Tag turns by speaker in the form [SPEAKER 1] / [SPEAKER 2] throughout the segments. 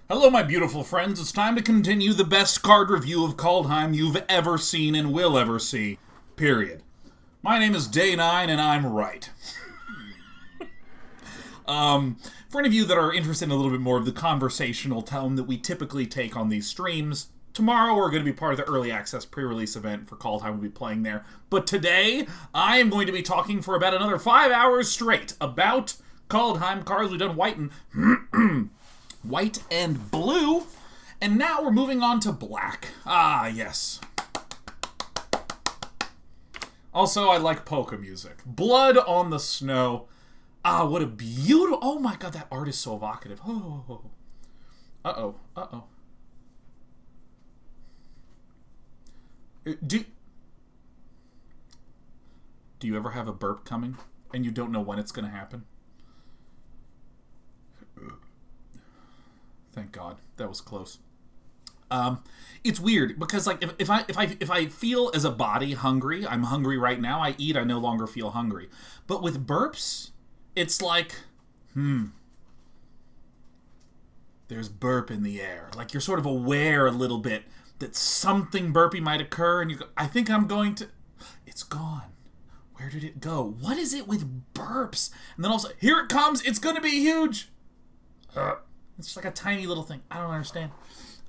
[SPEAKER 1] Hello, my beautiful friends. It's time to continue the best card review of Kaldheim you've ever seen and will ever see. Period. My name is Day9, and I'm right. For any of you that are interested in a little bit more of the conversational tone that we typically take on these streams, tomorrow we're going to be part of the early access pre-release event for Kaldheim. We'll be playing there. But today, I am going to be talking for about another 5 hours straight about Kaldheim cards. We've done white and blue, and now we're moving on to black. Ah, yes. Also, I like polka music. Blood on the Snow. Ah, what a beautiful... Oh my god, that art is so evocative. Oh. Uh-oh. Do you ever have a burp coming, and you don't know when it's going to happen? Thank God, that was close. It's weird because, like, if I feel as a body hungry, I'm hungry right now. I eat, I no longer feel hungry. But with burps, it's like, there's burp in the air. Like, you're sort of aware a little bit that something burpy might occur, and you go, I think I'm going to. It's gone. Where did it go? What is it with burps? And then all of a sudden, here it comes. It's going to be huge. It's just like a tiny little thing. I don't understand.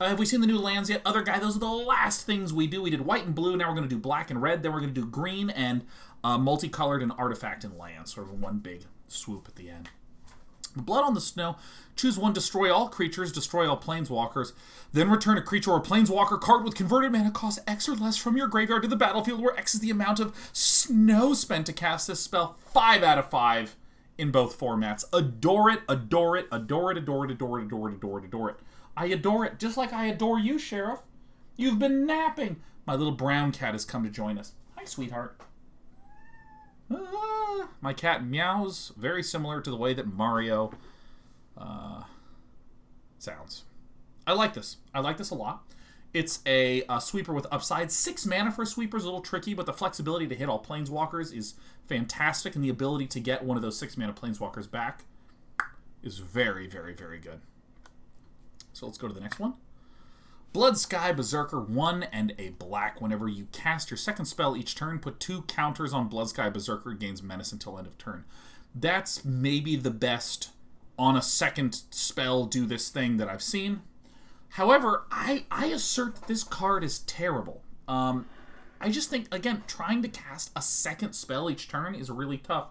[SPEAKER 1] Have we seen the new lands yet? Other guy, those are the last things we do. We did white and blue. Now we're going to do black and red. Then we're going to do green and multicolored and artifact and land. Sort of one big swoop at the end. Blood on the Snow. Choose one. Destroy all creatures. Destroy all planeswalkers. Then return a creature or planeswalker card with converted mana cost X or less from your graveyard to the battlefield, where X is the amount of snow spent to cast this spell. 5 out of 5. In both formats. Adore it, adore it, adore it, adore it, adore it, adore it, adore it, adore it. I adore it, just like I adore you, Sheriff. You've been napping. My little brown cat has come to join us. Hi, sweetheart. My cat meows, very similar to the way that Mario sounds. I like this. I like this a lot. It's a sweeper with upside. 6 mana for a sweeper is a little tricky, but the flexibility to hit all planeswalkers is fantastic, and the ability to get one of those 6 mana planeswalkers back is very, very, very good. So let's go to the next one. Bloodsky Berserker, 1 and a black. Whenever you cast your second spell each turn, put 2 counters on Bloodsky Berserker, gains menace until end of turn. That's maybe the best on a second spell do this thing that I've seen. However, I assert that this card is terrible. I just think, again, trying to cast a second spell each turn is really tough.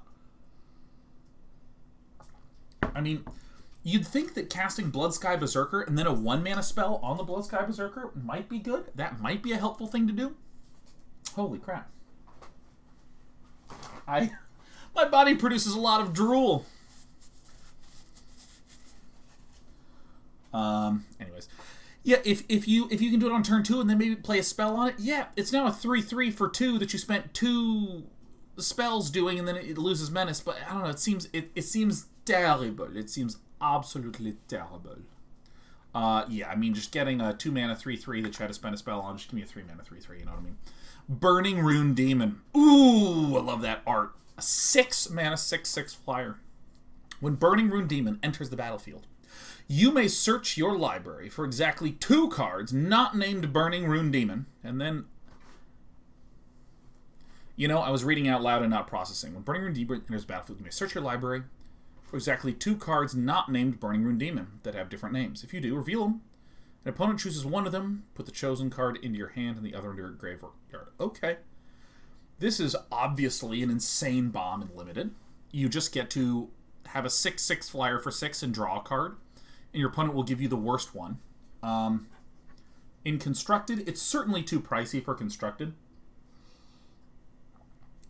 [SPEAKER 1] I mean, you'd think that casting Bloodsky Berserker and then a 1-mana spell on the Bloodsky Berserker might be good. That might be a helpful thing to do. Holy crap. My body produces a lot of drool. Anyways. Yeah, if you can do it on turn 2 and then maybe play a spell on it, yeah, it's now a 3/3 for 2 that you spent 2 spells doing, and then it loses menace. But I don't know, it seems terrible. It seems absolutely terrible. Yeah, I mean, just getting a 2 mana 3/3 that you had to spend a spell on, just give me a 3 mana 3/3. You know what I mean? Burning Rune Demon. Ooh, I love that art. A 6 mana 6/6 flyer. When Burning Rune Demon enters the battlefield, you may search your library for exactly 2 cards not named Burning Rune Demon, and then... You know, I was reading out loud and not processing. When Burning Rune Demon enters the battlefield, you may search your library for exactly 2 cards not named Burning Rune Demon that have different names. If you do, reveal them. An opponent chooses one of them, put the chosen card into your hand and the other into your graveyard. Okay. This is obviously an insane bomb in Limited. You just get to have a 6/6 flyer for 6 and draw a card, and your opponent will give you the worst one. In Constructed, it's certainly too pricey for Constructed.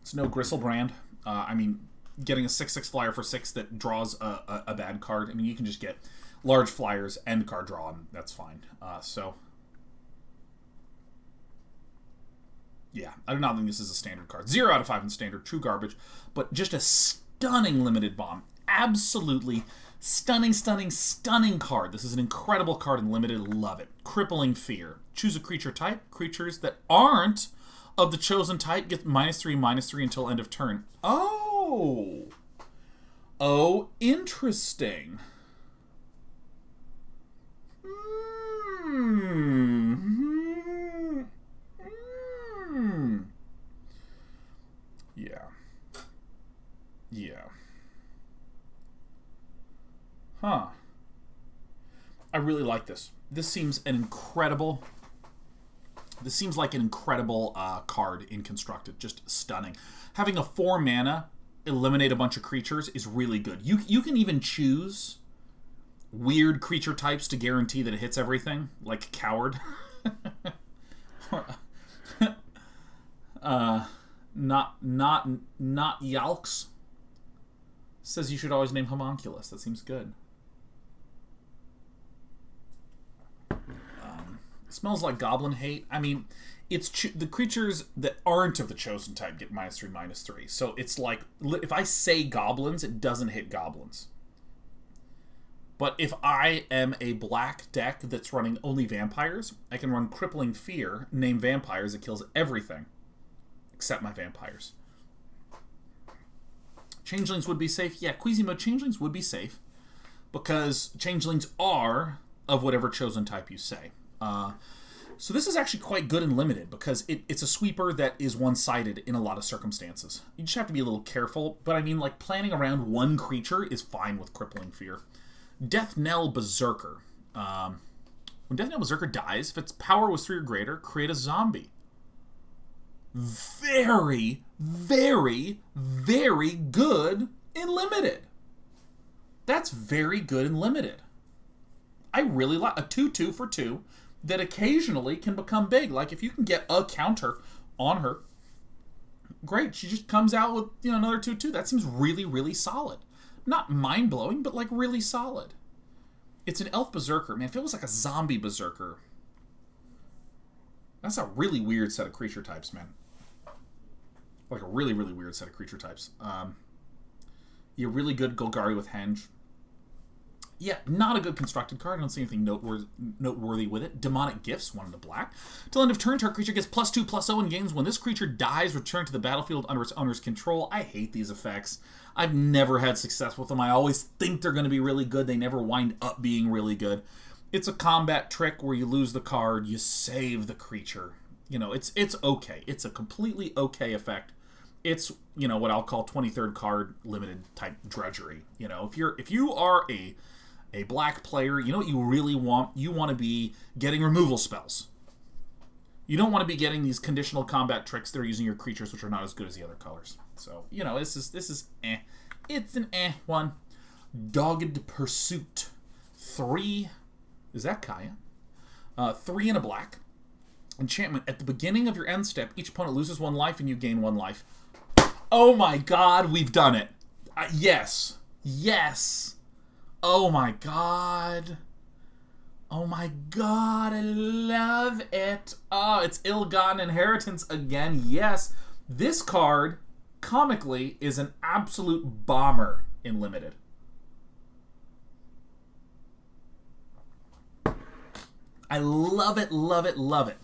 [SPEAKER 1] It's no Gristlebrand. I mean, getting a 6/6 flyer for 6 that draws a bad card. I mean, you can just get large flyers and card draw, and that's fine. Yeah, I do not think this is a standard card. 0 out of 5 in standard, true garbage, but just a stunning Limited bomb. Absolutely stunning, stunning, stunning card. This is an incredible card in Limited. Love it. Crippling Fear. Choose a creature type. Creatures that aren't of the chosen type get -3/-3 until end of turn. Oh! Oh, interesting. I really like this. This seems an incredible... This seems like an incredible card in Constructed. Just stunning. Having a 4 mana eliminate a bunch of creatures is really good. You can even choose weird creature types to guarantee that it hits everything, like Coward. Not Yalks says you should always name Homunculus. That seems good. Smells like Goblin Hate. I mean, it's the creatures that aren't of the chosen type get -3/-3. So it's like, if I say goblins, it doesn't hit goblins. But if I am a black deck that's running only vampires, I can run Crippling Fear, name vampires, it kills everything except my vampires. Changelings would be safe. Yeah, Quizimo, Changelings would be safe because Changelings are of whatever chosen type you say. So this is actually quite good in Limited because it's a sweeper that is one-sided in a lot of circumstances. You just have to be a little careful, but I mean, like, planning around one creature is fine with Crippling Fear. Death Knell Berserker. When Death Knell Berserker dies, if its power was 3 or greater, create a zombie. Very, very, very good in Limited. That's very good in Limited. I really like a 2/2 for 2 that occasionally can become big. Like, if you can get a counter on her, great. She just comes out with, another 2/2. That seems really, really solid. Not mind-blowing, but, like, really solid. It's an elf berserker. Man, if it was like a zombie berserker, that's a really weird set of creature types, man. Like, a really, really weird set of creature types. You're really good Golgari with Henge. Yeah, not a good constructed card. I don't see anything noteworthy with it. Demonic Gifts, 1 in the black. Till end of turn, target creature gets +2/+0 and gains. When this creature dies, return to the battlefield under its owner's control. I hate these effects. I've never had success with them. I always think they're going to be really good. They never wind up being really good. It's a combat trick where you lose the card, you save the creature. It's okay. It's a completely okay effect. It's, what I'll call 23rd card limited type drudgery. If you are a black player, you know what you really want? You want to be getting removal spells. You don't want to be getting these conditional combat tricks that are using your creatures, which are not as good as the other colors. So, this is eh. It's an one. Dogged Pursuit. 3. Is that Kaya? 3 in a black. Enchantment. At the beginning of your end step, each opponent loses 1 life and you gain 1 life. Oh my god, we've done it. Yes. Yes. Oh my god. Oh my god, I love it. Oh, it's Ill-Gotten Inheritance again. Yes. This card, comically, is an absolute bomber in Limited. I love it, love it, love it.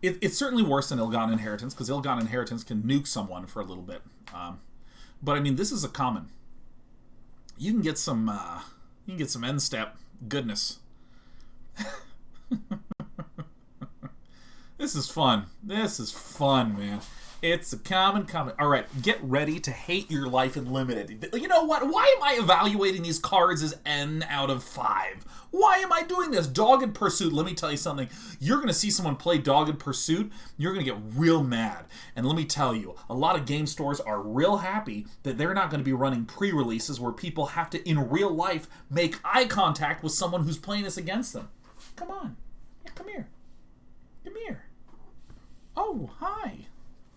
[SPEAKER 1] It's certainly worse than Ill-Gotten Inheritance, because Ill-Gotten Inheritance can nuke someone for a little bit. But I mean, this is a common. You can get some end step goodness. This is fun. This is fun, man. It's a common. All right, get ready to hate your life in Limited. You know what? Why am I evaluating these cards as N out of 5? Why am I doing this? Dogged Pursuit. Let me tell you something. You're going to see someone play Dogged Pursuit. You're going to get real mad. And let me tell you, a lot of game stores are real happy that they're not going to be running pre-releases where people have to, in real life, make eye contact with someone who's playing this against them. Come on. Yeah, come here. Come here. Oh, hi.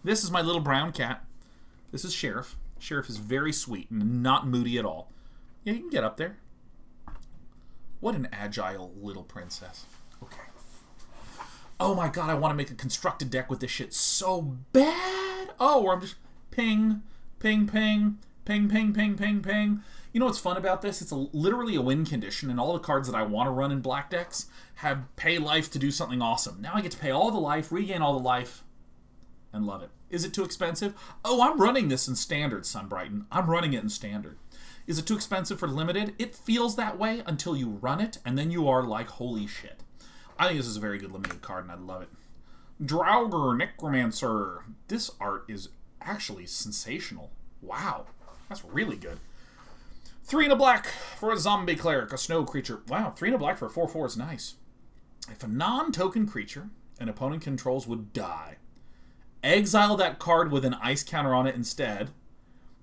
[SPEAKER 1] This is my little brown cat. This is Sheriff. Sheriff is very sweet and not moody at all. Yeah, you can get up there. What an agile little princess. Okay. Oh my god, I want to make a constructed deck with this shit so bad. Oh, where I'm just ping, ping, ping, ping, ping, ping, ping, ping. You know what's fun about this? It's literally a win condition, and all the cards that I want to run in black decks have pay life to do something awesome. Now I get to pay all the life, regain all the life, and love it. Is it too expensive? Oh, I'm running this in Standard, Sunbrighton. I'm running it in Standard. Is it too expensive for Limited? It feels that way until you run it, and then you are like, holy shit. I think this is a very good Limited card, and I love it. Draugr Necromancer. This art is actually sensational. Wow. That's really good. 3 and a black for a zombie cleric, a snow creature. Wow, 3 and a black for a 4/4 is nice. If a non-token creature an opponent controls would die, exile that card with an ice counter on it instead.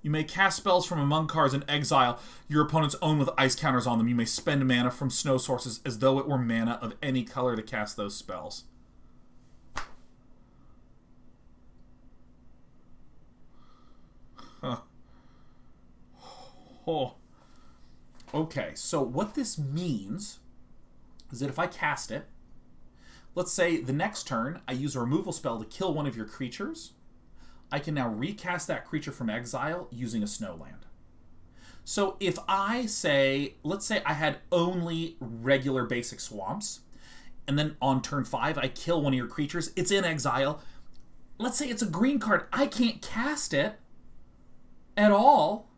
[SPEAKER 1] You may cast spells from among cards and exile your opponent's own with ice counters on them. You may spend mana from snow sources as though it were mana of any color to cast those spells. Huh. Oh. Okay, so what this means is that if I cast it, let's say the next turn I use a removal spell to kill one of your creatures, I can now recast that creature from exile using a snow land. So if I say, let's say I had only regular basic swamps, and then on turn 5 I kill one of your creatures, it's in exile. Let's say it's a green card, I can't cast it at all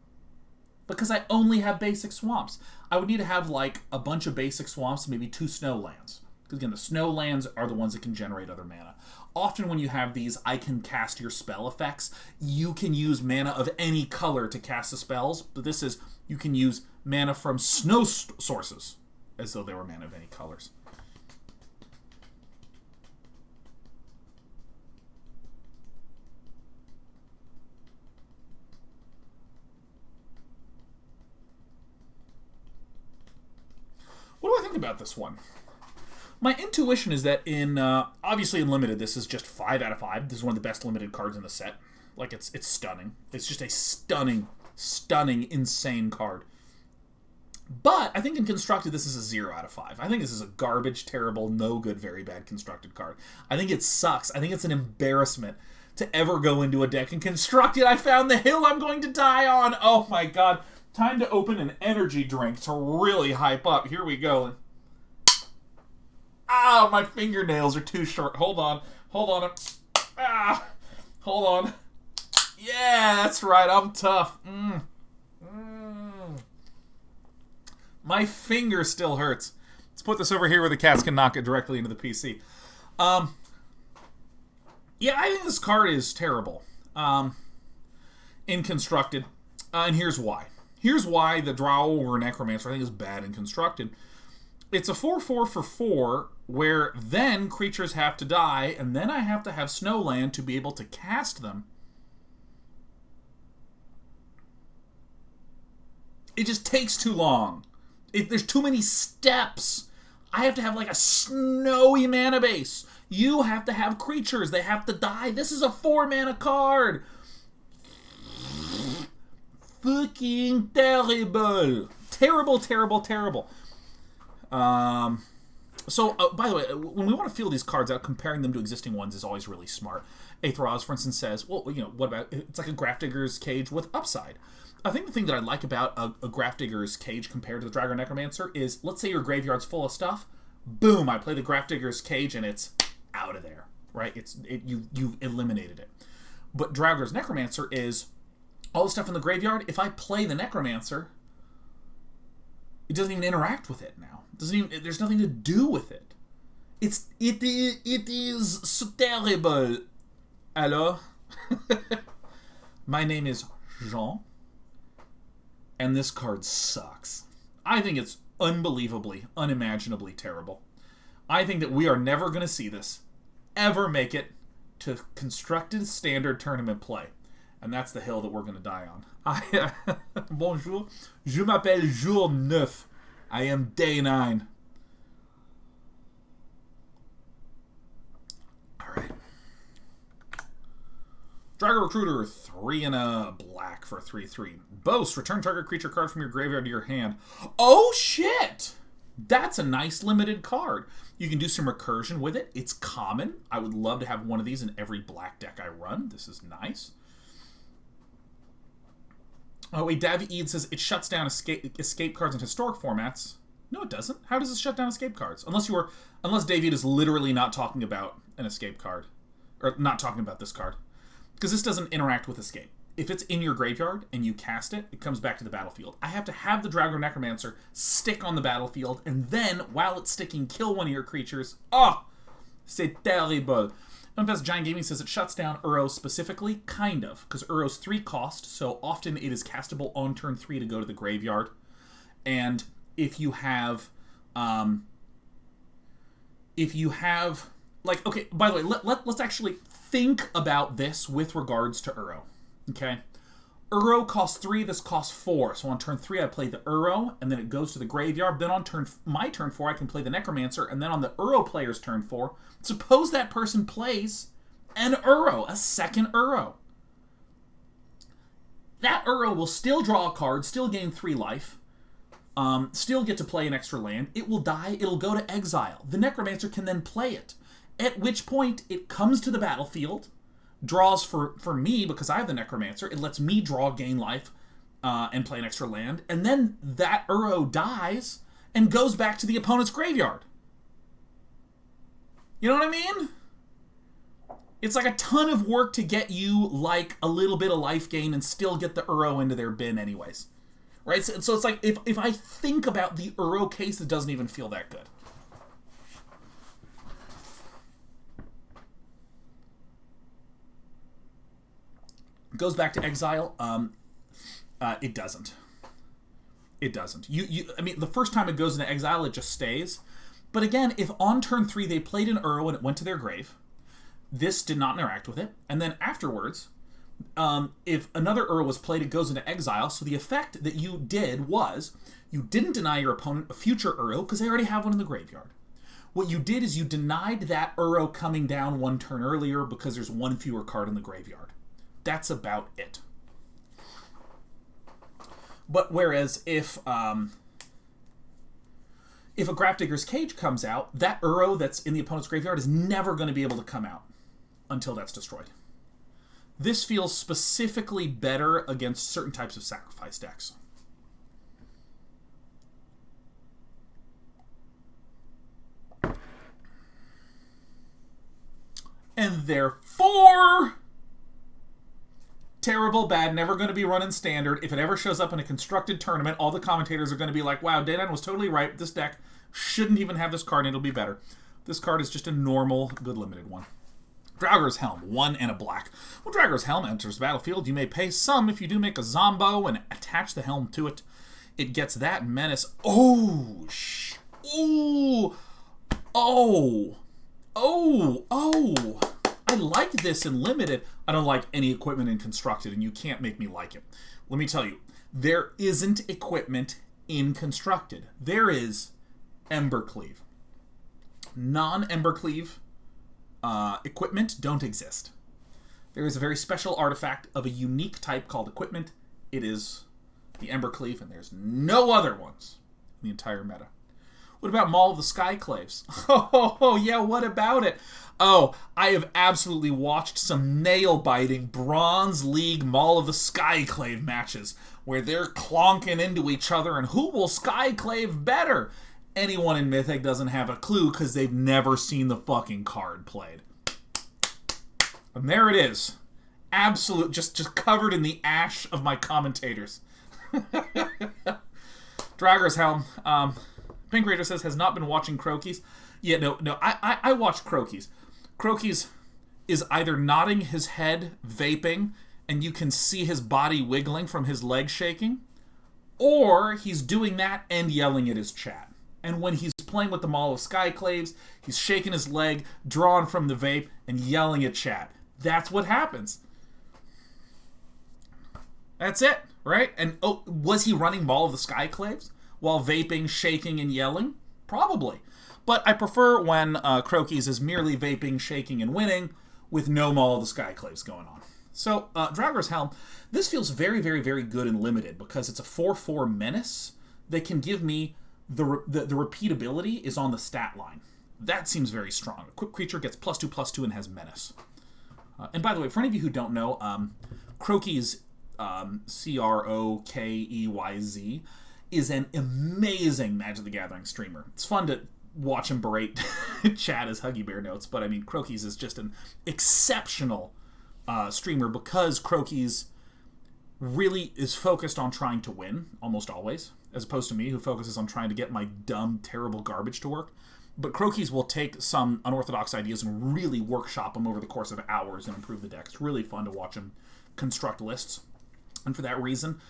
[SPEAKER 1] because I only have basic swamps. I would need to have like a bunch of basic swamps, maybe 2 snow lands. Because again, the snow lands are the ones that can generate other mana. Often when you have these, I can cast your spell effects. You can use mana of any color to cast the spells, but this is, you can use mana from snow sources as though they were mana of any colors. What do I think about this one? My intuition is that in, obviously in Limited, this is just 5 out of 5. This is one of the best Limited cards in the set. Like, it's stunning. It's just a stunning, insane card. But I think in Constructed, this is a 0 out of 5. I think this is a garbage, terrible, no good, very bad Constructed card. I think it sucks. I think it's an embarrassment to ever go into a deck. And Constructed, I found the hill I'm going to die on. Oh my god. Time to open an energy drink to really hype up. Here we go. Ah, my fingernails are too short. Hold on. Ah, hold on. Yeah, that's right. I'm tough. My finger still hurts. Let's put this over here where the cats can knock it directly into the PC. Yeah, I think this card is terrible. In Constructed. And here's why. Here's why the Draugr Necromancer I think is bad in Constructed. It's a 4/4 for 4, where then creatures have to die, and then I have to have Snowland to be able to cast them. It just takes too long. There's too many steps. I have to have like a snowy mana base. You have to have creatures. They have to die. This is a 4-mana card. Fucking terrible. Terrible. So, by the way, when we want to feel these cards out, comparing them to existing ones is always really smart. Aethroz, for instance, says, well, you know, what about, it's like a Grafdigger's Cage with upside. I think the thing that I like about a Grafdigger's Cage compared to the Draugr Necromancer is, let's say your graveyard's full of stuff, boom, I play the Grafdigger's Cage and it's out of there, right? You've eliminated it. But Draugr's Necromancer is all the stuff in the graveyard. If I play the Necromancer, it doesn't even interact with it now. There's nothing to do with it. It is so terrible. Hello? My name is Jean, and this card sucks. I think it's unbelievably, unimaginably terrible. I think that we are never going to see this ever make it to Constructed Standard Tournament play. And that's the hill that we're going to die on. Bonjour. Je m'appelle Jour 9. I am day 9. Alright. Draugr Recruiter, 3 and a black for 3/3. Boast, return target creature card from your graveyard to your hand. Oh shit! That's a nice limited card. You can do some recursion with it. It's common. I would love to have one of these in every black deck I run. This is nice. Oh wait, Davy Eid says it shuts down escape cards in historic formats. No, it doesn't. How does it shut down escape cards? Unless Davy is literally not talking about an escape card, or not talking about this card, because this doesn't interact with escape. If it's in your graveyard and you cast it, it comes back to the battlefield. I have to have the Draugr Necromancer stick on the battlefield, and then while it's sticking, kill one of your creatures. Oh, c'est terrible. Unvest Giant Gaming says it shuts down Uro specifically. Kind of, because Uro's 3 cost, so often it is castable on turn 3 to go to the graveyard. And if you have, like, okay, by the way, let's actually think about this with regards to Uro, okay? Uro costs 3, this costs 4. So on turn 3, I play the Uro, and then it goes to the graveyard. Then on my turn 4, I can play the Necromancer, and then on the Uro player's turn 4, suppose that person plays an Uro, a second Uro. That Uro will still draw a card, still gain 3 life, still get to play an extra land. It will die, it'll go to exile. The Necromancer can then play it, at which point it comes to the battlefield, draws for me, because I have the Necromancer, it lets me draw, gain life, and play an extra land, and then that Uro dies and goes back to the opponent's graveyard. You know what I mean? It's like a ton of work to get you, like, a little bit of life gain and still get the Uro into their bin anyways. Right? So it's like, if I think about the Uro case, it doesn't even feel that good. Goes back to exile. It doesn't. It doesn't. I mean, the first time it goes into exile, it just stays. But again, if on turn 3 they played an Uro and it went to their grave, this did not interact with it. And then afterwards, if another Uro was played, it goes into exile. So the effect that you did was, you didn't deny your opponent a future Uro, because they already have one in the graveyard. What you did is you denied that Uro coming down 1 turn earlier because there's 1 fewer card in the graveyard. That's about it. But whereas if a Grafdigger's Cage comes out, that Uro that's in the opponent's graveyard is never going to be able to come out until that's destroyed. This feels specifically better against certain types of sacrifice decks. And therefore, terrible, bad, never going to be run in standard. If it ever shows up in a constructed tournament, all the commentators are going to be like, wow, Danon was totally right. This deck shouldn't even have this card and it'll be better. This card is just a normal, good limited one. Draugur's Helm, 1 and a black. When Draugur's Helm enters the battlefield, you may pay some if you do make a Zombo and attach the helm to it. It gets that menace. Oh, I like this in limited. I don't like any equipment in constructed, and you can't make me like it. Let me tell you, there isn't equipment in constructed. There is Embercleave. Non-Embercleave equipment don't exist. There is a very special artifact of a unique type called equipment. It is the Embercleave, and there's no other ones in the entire meta. What about Maul of the Skyclaves? Oh, yeah, what about it? Oh, I have absolutely watched some nail-biting Bronze League Maul of the Skyclave matches where they're clonking into each other, and who will Skyclave better? Anyone in Mythic doesn't have a clue because they've never seen the fucking card played. And there it is. Absolute, just covered in the ash of my commentators. Draugur's Helm. Pink Raider says, has not been watching Crokies. Yeah, no, I watched Crokies. Crokies is either nodding his head, vaping, and you can see his body wiggling from his legs shaking, or he's doing that and yelling at his chat. And when he's playing with the Maul of Skyclaves, he's shaking his leg, drawing from the vape, and yelling at chat. That's what happens. That's it, right? And oh, was he running Maul of the Skyclaves while vaping, shaking, and yelling? Probably. But I prefer when Crokies is merely vaping, shaking, and winning with no Maul of the Skyclaves going on. So, Draugur's Helm, this feels very, very, very good and limited because it's a 4/4 menace that can give me the repeatability is on the stat line. That seems very strong. A quick creature gets +2/+2 and has menace. And by the way, for any of you who don't know, Crokies, Crokeyz, is an amazing Magic the Gathering streamer. It's fun to watch him berate chat as Huggy Bear notes, but I mean, Crokies is just an exceptional streamer because Crokies really is focused on trying to win, almost always, as opposed to me, who focuses on trying to get my dumb, terrible garbage to work. But Croakies will take some unorthodox ideas and really workshop them over the course of hours and improve the deck. It's really fun to watch them construct lists. And for that reason,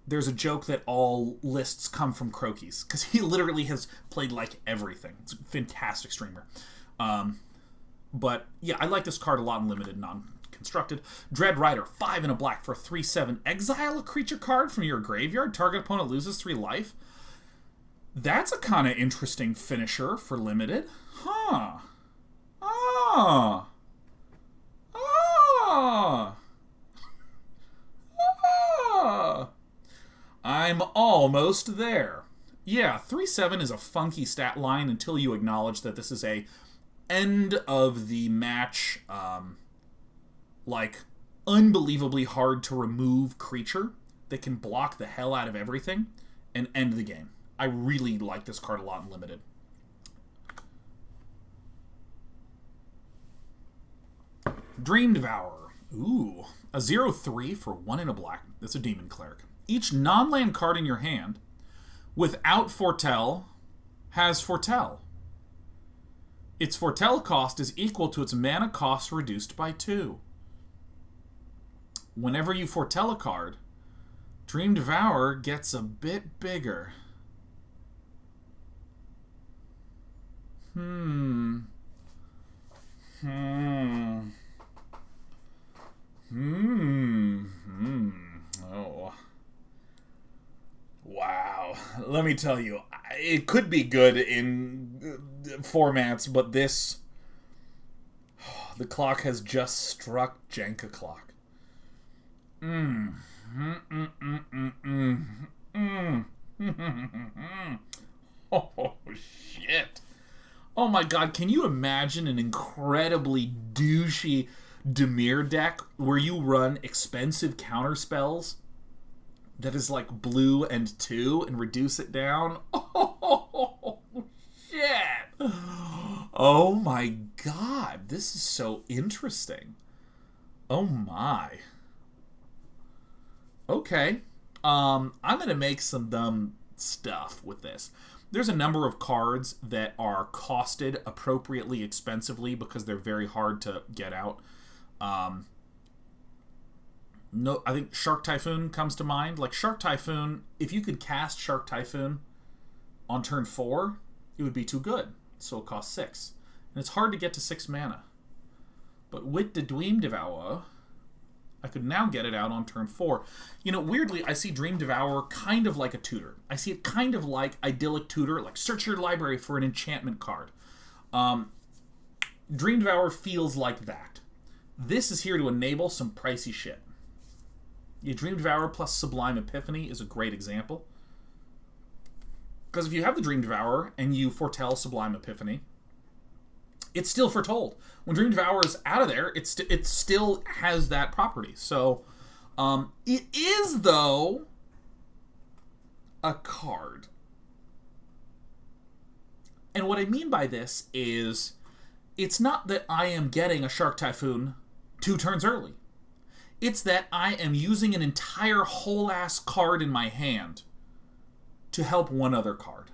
[SPEAKER 1] there's a joke that all lists come from Croakies, because he literally has played like everything. It's a fantastic streamer. But yeah, I like this card a lot in limited, non-constructed. Dread Rider, 5 and a black for 3/7. Exile a creature card from your graveyard. Target opponent loses 3 life. That's a kind of interesting finisher for limited. Huh. Ah. Ah. Ah. I'm almost there. Yeah, 3/7 is a funky stat line until you acknowledge that this is a end of the match, like, unbelievably hard to remove creature that can block the hell out of everything and end the game. I really like this card a lot in limited. Dream Devourer. Ooh. A 0/3 for 1 and a black. That's a Demon Cleric. Each non-land card in your hand without Foretell has Foretell. Its Foretell cost is equal to its mana cost reduced by 2. Whenever you Foretell a card, Dream Devourer gets a bit bigger. Oh. Wow. Let me tell you, it could be good in formats, but this... the clock has just struck Jenka clock. Oh, shit. Oh my god, can you imagine an incredibly douchey Dimir deck where you run expensive counter spells that is like blue and 2 and reduce it down? Oh, shit. Oh my god, this is so interesting. Oh my. Okay. I'm going to make some dumb stuff with this. There's a number of cards that are costed appropriately expensively because they're very hard to get out. No, I think Shark Typhoon comes to mind. Like Shark Typhoon, if you could cast Shark Typhoon on turn 4, it would be too good. So it costs 6. And it's hard to get to 6 mana. But with the Dream Devourer, I could now get it out on turn 4. You know, weirdly, I see Dream Devourer kind of like a tutor. I see it kind of like Idyllic Tutor, like search your library for an enchantment card. Dream Devourer feels like that. This is here to enable some pricey shit. Yeah, Dream Devourer plus Sublime Epiphany is a great example. Because if you have the Dream Devourer and you foretell Sublime Epiphany, it's still foretold. When Dream Devourer is out of there, it still has that property. So, it is, though, a card. And what I mean by this is, it's not that I am getting a Shark Typhoon 2 turns early. It's that I am using an entire whole-ass card in my hand to help one other card.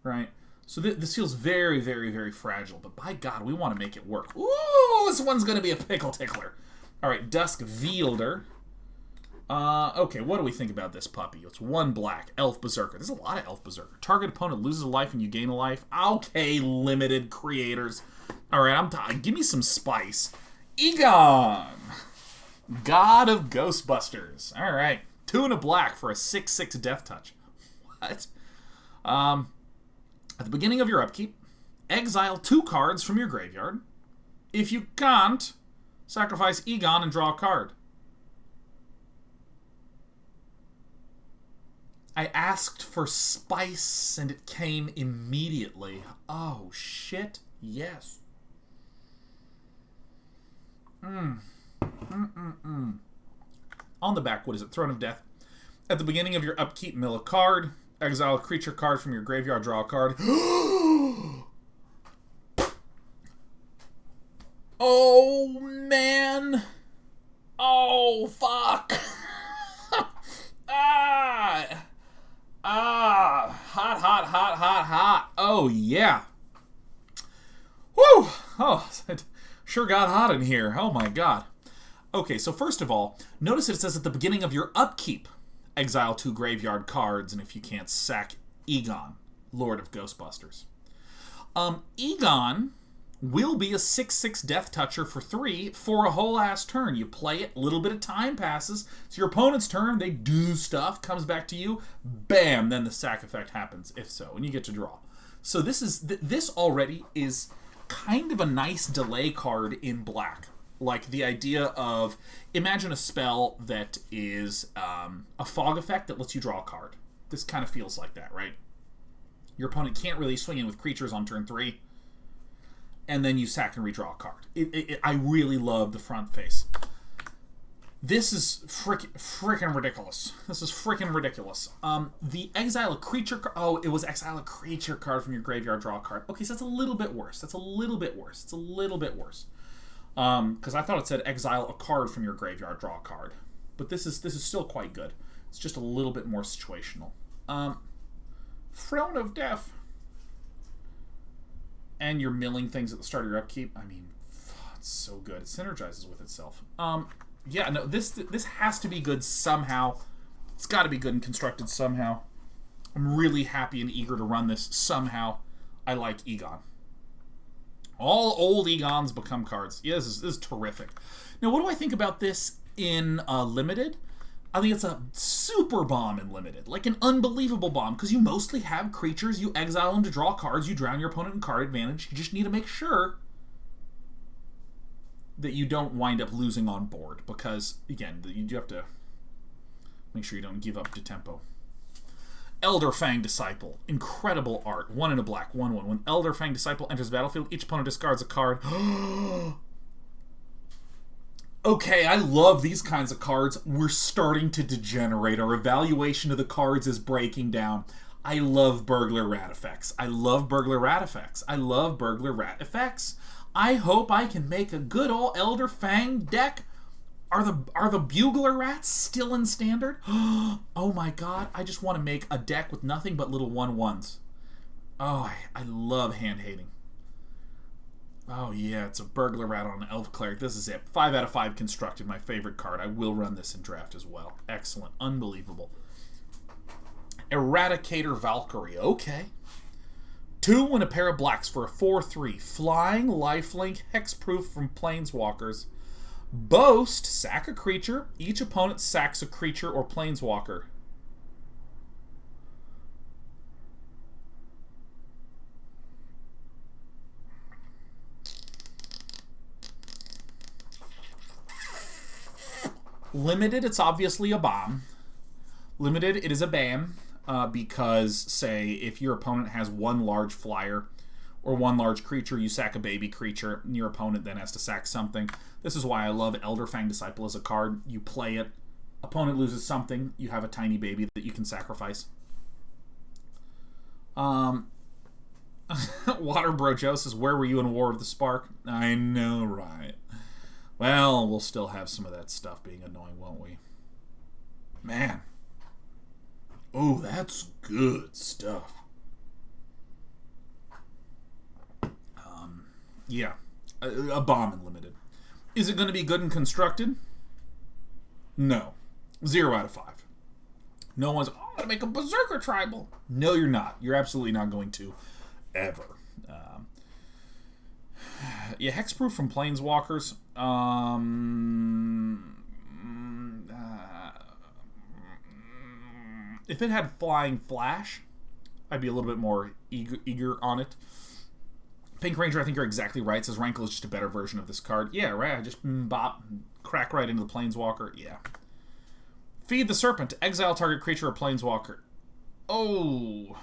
[SPEAKER 1] Right? So this feels very, very, very fragile. But by God, we want to make it work. Ooh, this one's going to be a pickle tickler. All right, Dusk Wielder. Okay, what do we think about this puppy? It's 1 black. Elf Berserker. There's a lot of Elf Berserker. Target opponent loses a life and you gain a life. Okay, limited creators. All right, give me some spice. Egon. God of Ghostbusters. All right. 2 and a black for a 6/6 Death Touch. What? At the beginning of your upkeep, exile 2 cards from your graveyard. If you can't, sacrifice Egon and draw a card. I asked for spice and it came immediately. Oh, shit. Yes. On the back, what is it? Throne of Death. At the beginning of your upkeep, mill a card. Exile a creature card from your graveyard, draw a card. Oh, man. Oh, fuck. Hot, hot, hot, Hot, hot, hot. Oh, yeah. Woo! Oh, it sure got hot in here. Oh, my God. Okay, so first of all, notice it says at the beginning of your upkeep, exile 2 graveyard cards, and if you can't, sack Egon, Lord of Ghostbusters. Egon will be a 6/6 Death Toucher for 3 for a whole ass turn. You play it, a little bit of time passes, it's your opponent's turn, they do stuff, comes back to you, bam, then the sack effect happens, if so, and you get to draw. So this already is kind of a nice delay card in black. Like the idea of, imagine a spell that is a fog effect that lets you draw a card. This kind of feels like that, right? Your opponent can't really swing in with creatures on turn 3, and then you sack and redraw a card. I really love the front face. This is freaking ridiculous. This is freaking ridiculous. The exile a creature card. Oh, it was exile a creature card from your graveyard, draw a card. Okay, so that's a little bit worse. That's a little bit worse. It's a little bit worse. Because I thought it said exile a card from your graveyard, draw a card. But this is still quite good. It's just a little bit more situational. Throne of Death. And you're milling things at the start of your upkeep. I mean, it's so good. It synergizes with itself. Yeah, no, this has to be good somehow. It's got to be good and constructed somehow. I'm really happy and eager to run this somehow. I like Egon. All old Egons become cards. Yeah, this is terrific. Now, what do I think about this in Limited? I think it's a super bomb in Limited. Like an unbelievable bomb, because you mostly have creatures, you exile them to draw cards, you drown your opponent in card advantage. You just need to make sure that you don't wind up losing on board, because, again, you do have to make sure you don't give up to tempo. Elder Fang Disciple. Incredible art. 1 in a black. 1/1. When Elder Fang Disciple enters the battlefield, each opponent discards a card. Okay, I love these kinds of cards. We're starting to degenerate. Our evaluation of the cards is breaking down. I love Burglar Rat effects. I love Burglar Rat effects. I love Burglar Rat effects. I hope I can make a good old Elder Fang deck. Are the Bugler Rats still in Standard? Oh my god, I just want to make a deck with nothing but little 1/1s. Oh, I love hand-hating. Oh yeah, it's a Burglar Rat on an Elf Cleric. This is it. 5 out of 5 constructed, my favorite card. I will run this in draft as well. Excellent. Unbelievable. Eradicator Valkyrie. Okay. 2 and a pair of blacks for a 4/3. Flying, lifelink, hexproof from Planeswalkers. Boast, sack a creature. Each opponent sacks a creature or Planeswalker. Limited, it's obviously a bomb. Limited, it is a ban, because, say, if your opponent has 1 large flyer or 1 large creature, you sack a baby creature, and your opponent then has to sack something. This is why I love Elder Fang Disciple as a card. You play it, opponent loses something, you have a tiny baby that you can sacrifice. Waterbro Joe says, where were you in War of the Spark? I know, right? Well, we'll still have some of that stuff being annoying, won't we? Man. Oh, that's good stuff. Yeah. A bomb in Limited. Is it going to be good and constructed? No. 0 out of 5. No one's, I'm going to make a Berserker Tribal. No, you're not. You're absolutely not going to. Ever. Yeah, hexproof from Planeswalkers. If it had Flying Flash, I'd be a little bit more eager on it. Pink Ranger, I think you're exactly right. It says Rankle is just a better version of this card. Yeah, right. I just crack right into the Planeswalker. Yeah. Feed the Serpent. Exile target creature or Planeswalker. Oh.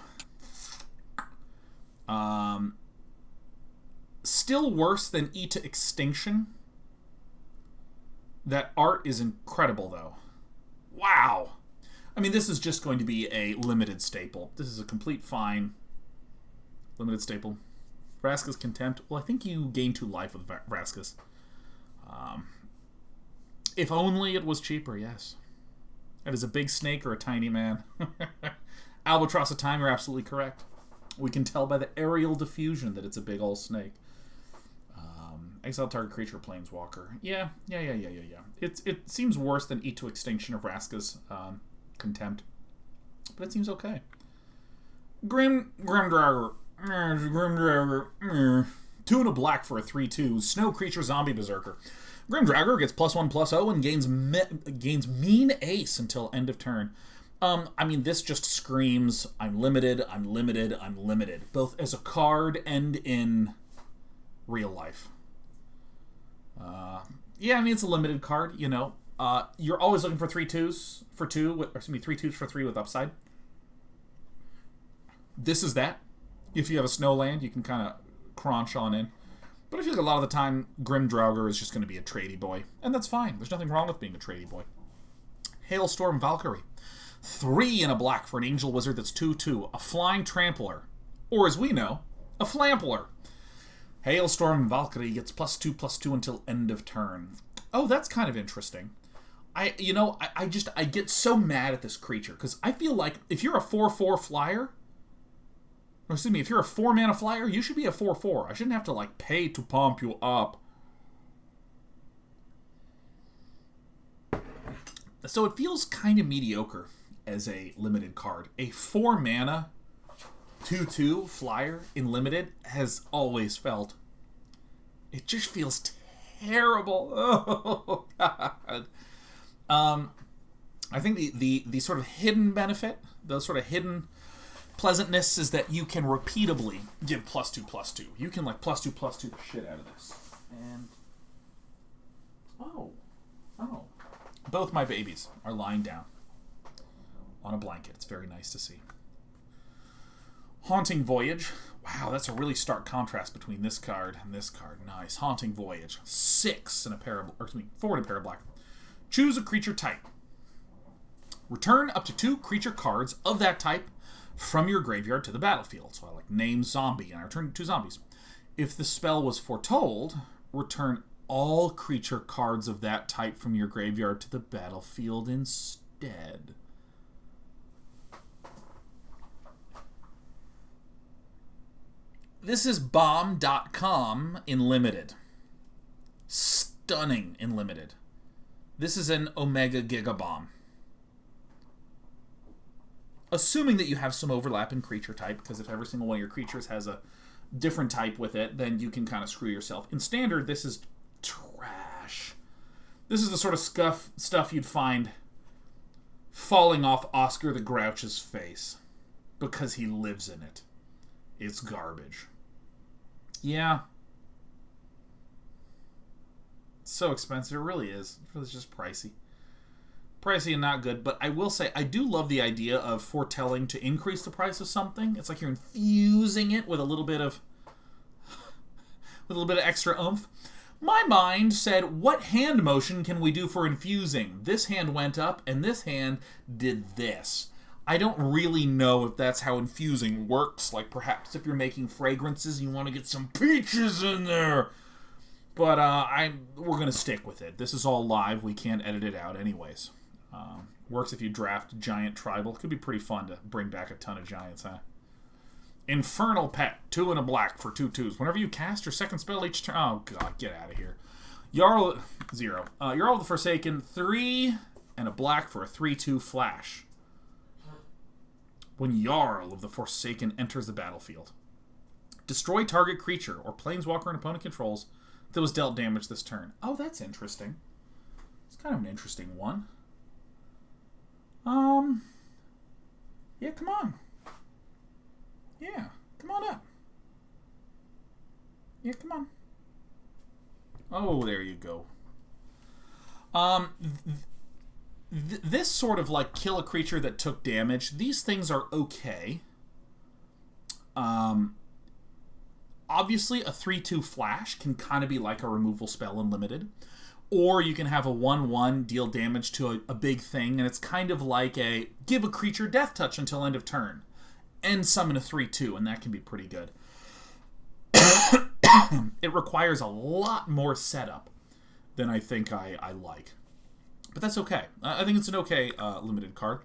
[SPEAKER 1] Still worse than E to Extinction. That art is incredible, though. Wow. I mean, this is just going to be a limited staple. This is a complete fine limited staple. Rascal's Contempt. Well, I think you gain 2 life with Rascal's. If only it was cheaper, yes. That is a big snake or a tiny man. Albatross of Time, you're absolutely correct. We can tell by the aerial diffusion that it's a big old snake. Exile target creature, planeswalker. Yeah. It seems worse than Eat to Extinction of Vraska's Contempt, but it seems okay. Draugr. 2 and a black for a 3/2 snow creature zombie berserker. Draugr gets +1/+0 and gains mean ace until end of turn. I mean, this just screams, I'm limited, both as a card and in real life. Yeah, I mean, it's a limited card, you know. You're always looking for 3/2s for 3/2s for 3 with upside. This is that. If you have a snow land, you can kind of crunch on in. But I feel like a lot of the time, Draugr is just going to be a tradey boy. And that's fine. There's nothing wrong with being a tradey boy. Hailstorm Valkyrie. 3 and a black for an angel wizard that's 2/2. A flying trampler. Or as we know, a flampler. Hailstorm Valkyrie gets +2/+2 until end of turn. Oh, that's kind of interesting. I get so mad at this creature, because I feel like if you're a 4/4 flyer, or excuse me, if you're a 4-mana flyer, you should be a 4/4. I shouldn't have to, like, pay to pump you up. So it feels kind of mediocre as a limited card. A 4-mana 2/2 flyer in limited has always felt. It just feels terrible. Oh, God. I think the sort of hidden benefit, the sort of hidden pleasantness, is that you can repeatably give +2/+2. You can, like, +2/+2 the shit out of this. And oh, both my babies are lying down on a blanket. It's very nice to see. Haunting Voyage. Wow, that's a really stark contrast between this card and this card. Nice. Haunting Voyage. 4 and a pair of black. Choose a creature type. Return up to 2 creature cards of that type from your graveyard to the battlefield. So I like name zombie, and I return 2 zombies. If the spell was foretold, return all creature cards of that type from your graveyard to the battlefield instead. This is bomb.com in limited. Stunning in limited. This is an Omega Gigabomb. Assuming that you have some overlap in creature type, because if every single one of your creatures has a different type with it, then you can kind of screw yourself. In Standard, this is trash. This is the sort of stuff you'd find falling off Oscar the Grouch's face, because he lives in it. It's garbage. Yeah. It's so expensive. It really is. It's just pricey. Pricey and not good, but I will say I do love the idea of foretelling to increase the price of something. It's like you're infusing it with a little bit of extra oomph. My mind said, what hand motion can we do for infusing? This hand went up, and this hand did this. I don't really know if that's how infusing works. Like, perhaps if you're making fragrances and you want to get some peaches in there. But we're going to stick with it. This is all live. We can't edit it out anyways. Works if you draft Giant Tribal. Could be pretty fun to bring back a ton of Giants, huh? Infernal Pet. 2 and a black for 2/2s. Whenever you cast your second spell each turn... Oh, God. Get out of here. Jarl... 0. Jarl of the Forsaken. 3 and a black for a 3/2 flash. When Jarl of the Forsaken enters the battlefield, destroy target creature or planeswalker an opponent controls that was dealt damage this turn. Oh, that's interesting. It's kind of an interesting one. Yeah, come on. Yeah, come on up. Yeah, come on. Oh, there you go. This sort of, like, kill a creature that took damage, these things are okay. Obviously, a 3/2 flash can kind of be like a removal spell in limited. Or you can have a 1/1 deal damage to a big thing, and it's kind of like a give a creature death touch until end of turn. And summon a 3/2, and that can be pretty good. It requires a lot more setup than I think I like. But that's okay. I think it's an okay limited card.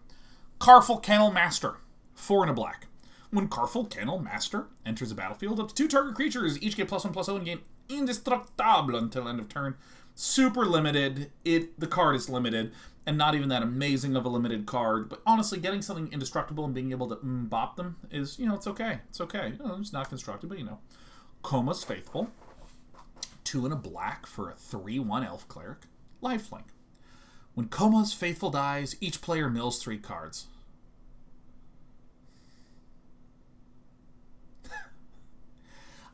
[SPEAKER 1] Carful Kennel Master. 4 and a black. When Carful Kennel Master enters the battlefield, up to 2 target creatures each get +1/+0 and gain indestructible until end of turn. Super limited. The card is limited, and not even that amazing of a limited card. But honestly, getting something indestructible and being able to bop them is, it's okay. It's okay. It's not constructed, but Koma's Faithful. 2 and a black for a 3/1 Elf Cleric. Lifelink. When Koma's Faithful dies, each player mills 3 cards.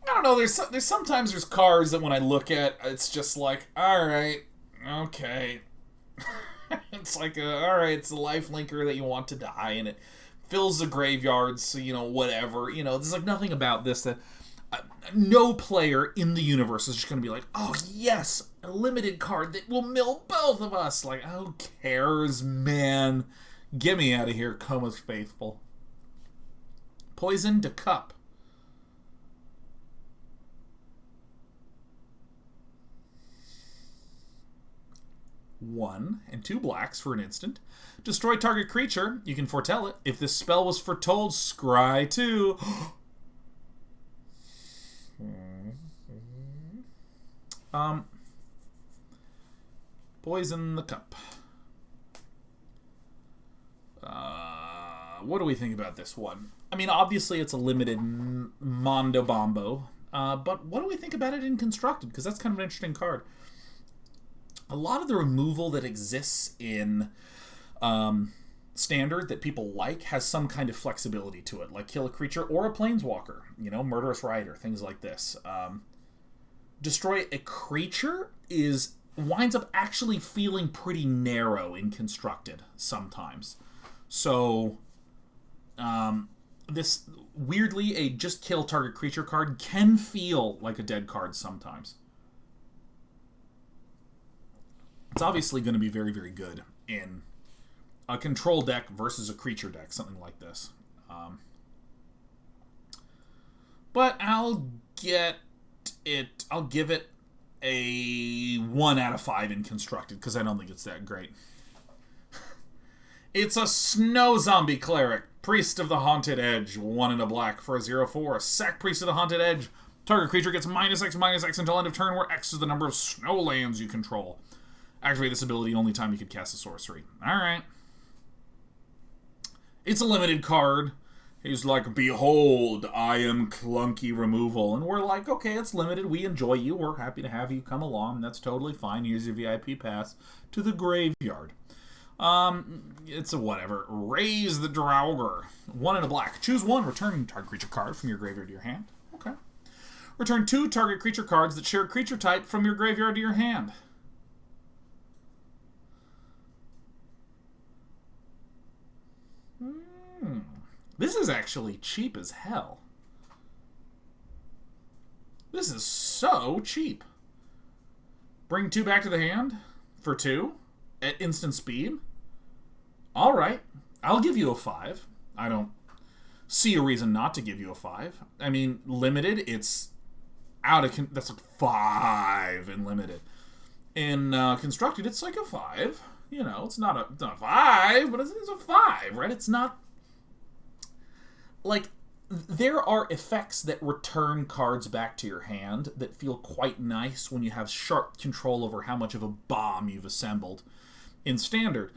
[SPEAKER 1] I don't know, there's sometimes there's cards that when I look at, it's just like, alright, okay. It's like, alright, it's the lifelinker that you want to die, and it fills the graveyard, so, whatever. There's like nothing about this that... no player in the universe is just going to be like, oh yes, a limited card that will mill both of us. Like, who cares, man? Get me out of here, Koma's Faithful. Poison to Cup. 1 and 2 blacks for an instant. Destroy target creature. You can foretell it. If this spell was foretold, scry 2. Poison the Cup. What do we think about this one? I mean, obviously it's a limited Mondo Bombo, but what do we think about it in Constructed? Because that's kind of an interesting card. A lot of the removal that exists in Standard that people like has some kind of flexibility to it, like kill a creature or a Planeswalker, Murderous Rider, things like this. Destroy a creature winds up actually feeling pretty narrow in Constructed sometimes. So, this, weirdly, a just kill target creature card can feel like a dead card sometimes. It's obviously going to be very, very good in a control deck versus a creature deck, something like this. But I'll give it a 1 out of 5 in Constructed, because I don't think it's that great. It's a Snow Zombie Cleric, Priest of the Haunted Edge, 1 and a black for a 0/4. Sack Priest of the Haunted Edge. Target creature gets -X/-X until end of turn, where X is the number of snow lands you control. Activate this ability only time you could cast a sorcery. Alright. It's a limited card. He's like, behold, I am clunky removal. And we're like, okay, it's limited. We enjoy you. We're happy to have you come along. That's totally fine. Here's your VIP pass to the graveyard. It's a whatever. Raise the Draugr. 1 and a black. Choose 1. Return target creature card from your graveyard to your hand. Okay. Return 2 target creature cards that share creature type from your graveyard to your hand. This is actually cheap as hell. This is so cheap. Bring 2 back to the hand for 2 at instant speed. Alright, I'll give you a 5. I don't see a reason not to give you a 5. I mean, limited, it's out of... that's like 5 in limited. In Constructed, it's like a 5. It's not a 5, but it's a 5, right? It's not... like, there are effects that return cards back to your hand that feel quite nice when you have sharp control over how much of a bomb you've assembled. In Standard,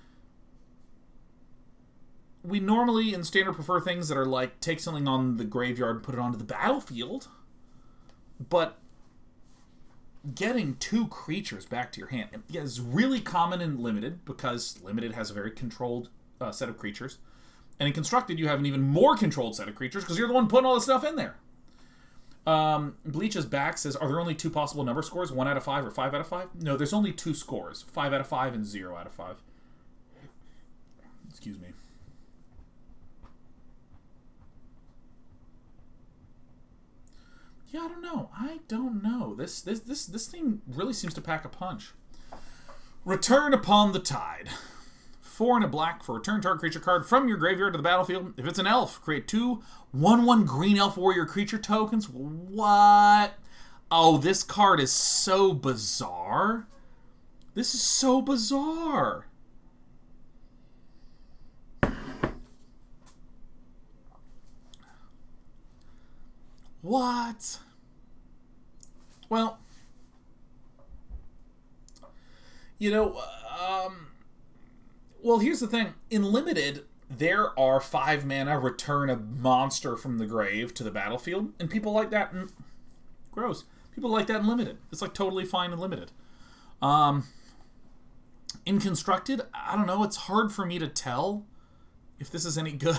[SPEAKER 1] we normally, in Standard, prefer things that are like, take something on the graveyard and put it onto the battlefield. But getting 2 creatures back to your hand is really common in Limited, because Limited has a very controlled set of creatures. And in Constructed, you have an even more controlled set of creatures, because you're the one putting all the stuff in there. Bleach's back says, are there only 2 possible number scores? 1 out of 5 or 5 out of 5? No, there's only 2 scores. 5 out of 5 and 0 out of 5. Excuse me. Yeah, I don't know. This thing really seems to pack a punch. Return Upon the Tide. 4 and a black for return target creature card from your graveyard to the battlefield. If it's an elf, create 2 1/1 green elf warrior creature tokens. What? Oh, this card is so bizarre. This is so bizarre. What? Well, you know, well, here's the thing. In Limited, there are 5 mana return a monster from the grave to the battlefield, and people like that in... Gross. People like that in Limited. It's, like, totally fine in Limited. In Constructed, I don't know, it's hard for me to tell if this is any good.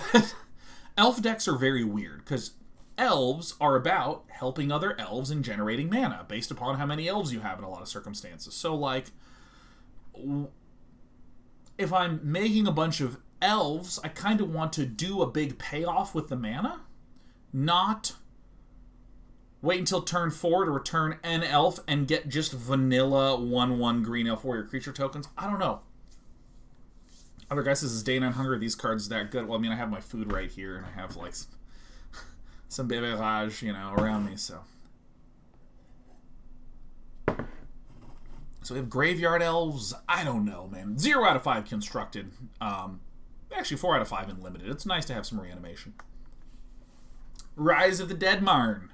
[SPEAKER 1] Elf decks are very weird, because elves are about helping other elves and generating mana, based upon how many elves you have in a lot of circumstances. So, like, if I'm making a bunch of elves, I kind of want to do a big payoff with the mana, not wait until turn 4 to return an elf and get just vanilla 1/1 green elf warrior creature tokens. I don't know. Other guys, this is Day 9 Hunger. These cards are that good. Well, I mean, I have my food right here, and I have, like, some beverage, you know, around me, so. So we have Graveyard Elves. I don't know, man. 0 out of 5 Constructed. Actually, 4 out of 5 in Limited. It's nice to have some reanimation. Rise of the Dead Marn.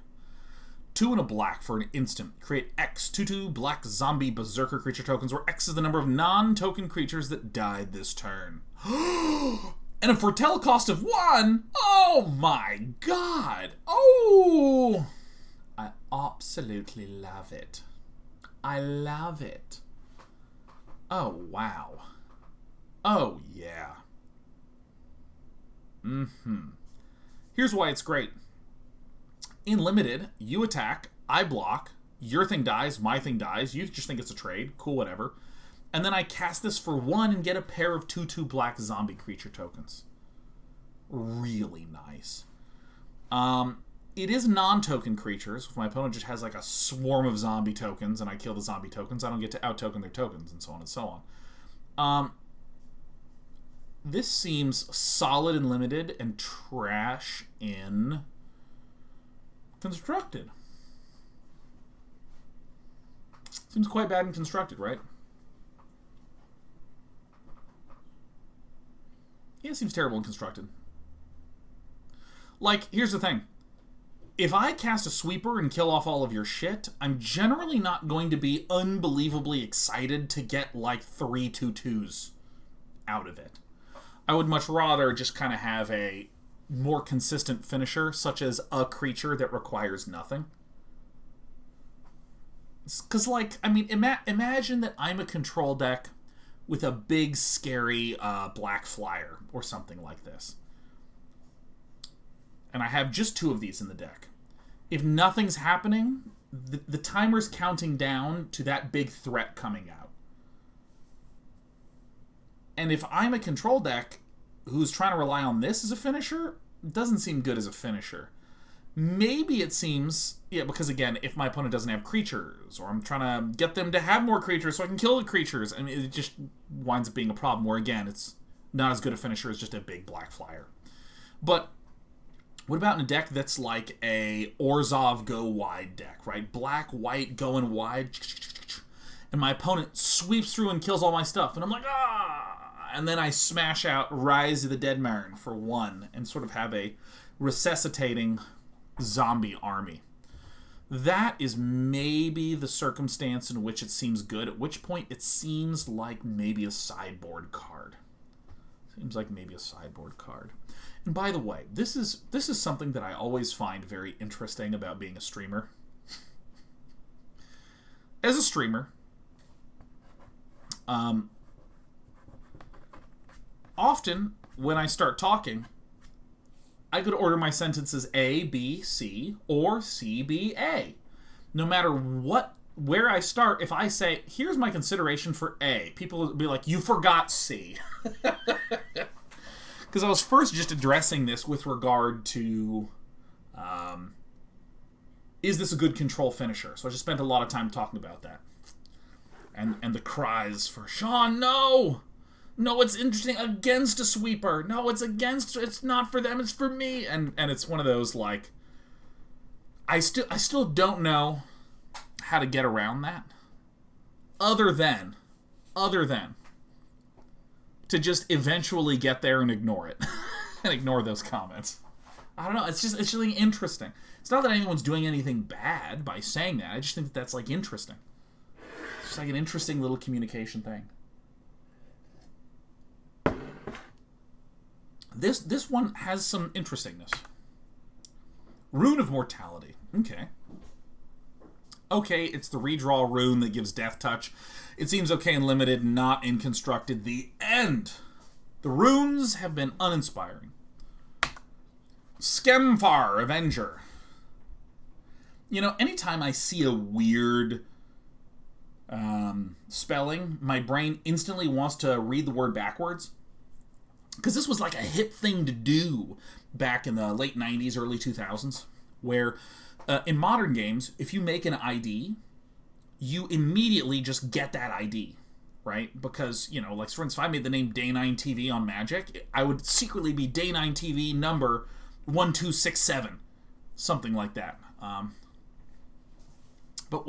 [SPEAKER 1] 2 and a black for an instant. Create X 2/2 black zombie berserker creature tokens, where X is the number of non-token creatures that died this turn. And a foretell cost of 1? Oh my god! Oh! I absolutely love it. I love it. Oh, wow. Oh, yeah. Here's why it's great. In Limited, you attack, I block, your thing dies, my thing dies, you just think it's a trade, cool, whatever. And then I cast this for 1 and get a pair of 2/2 black zombie creature tokens. Really nice. It is non-token creatures. If my opponent just has like a swarm of zombie tokens and I kill the zombie tokens, I don't get to out-token their tokens, and so on and so on. This seems solid in Limited and trash in Constructed. Seems quite bad in Constructed, right? Yeah, it seems terrible in Constructed. Like, here's the thing. If I cast a sweeper and kill off all of your shit, I'm generally not going to be unbelievably excited to get, like, 3 2/2s out of it. I would much rather just kind of have a more consistent finisher, such as a creature that requires nothing. Because, like, I mean, imagine that I'm a control deck with a big, scary black flyer or something like this. And I have just 2 of these in the deck. If nothing's happening, the timer's counting down to that big threat coming out. And if I'm a control deck who's trying to rely on this as a finisher, it doesn't seem good as a finisher. Maybe it seems, yeah, because again, if my opponent doesn't have creatures, or I'm trying to get them to have more creatures so I can kill the creatures, I mean, it just winds up being a problem where, again, it's not as good a finisher as just a big black flyer. But what about in a deck that's like a Orzhov go wide deck, right? Black, white, going wide, and my opponent sweeps through and kills all my stuff, and I'm like, ah! And then I smash out Rise of the Dead Marn for 1 and sort of have a resuscitating zombie army. That is maybe the circumstance in which it seems good, at which point it seems like maybe a sideboard card. Seems like maybe a sideboard card. And by the way, this is something that I always find very interesting about being a streamer. As a streamer, often when I start talking, I could order my sentences A, B, C, or C, B, A. No matter where I start, if I say, here's my consideration for A, people will be like, you forgot C. Because I was first just addressing this with regard to, is this a good control finisher? So I just spent a lot of time talking about that. And the cries for, Sean, no! No, it's interesting against a sweeper. No, it's not for them, it's for me. And it's one of those, like, I still don't know how to get around that. Other than to just eventually get there and ignore it. And ignore those comments. I don't know. It's just really interesting. It's not that anyone's doing anything bad by saying that. I just think that that's, like, interesting. It's just like an interesting little communication thing. This one has some interestingness. Rune of Mortality. Okay. Okay, it's the redraw rune that gives Death Touch. It seems okay in Limited, not in Constructed. The end. The runes have been uninspiring. Skemfar Avenger. You know, anytime I see a weird spelling, my brain instantly wants to read the word backwards. Because this was like a hip thing to do back in the late 90s, early 2000s, where in modern games, if you make an ID, you immediately just get that ID, right? Because, you know, like, for instance, if I made the name Day9 TV on Magic, I would secretly be Day9 TV number 1267, something like that. But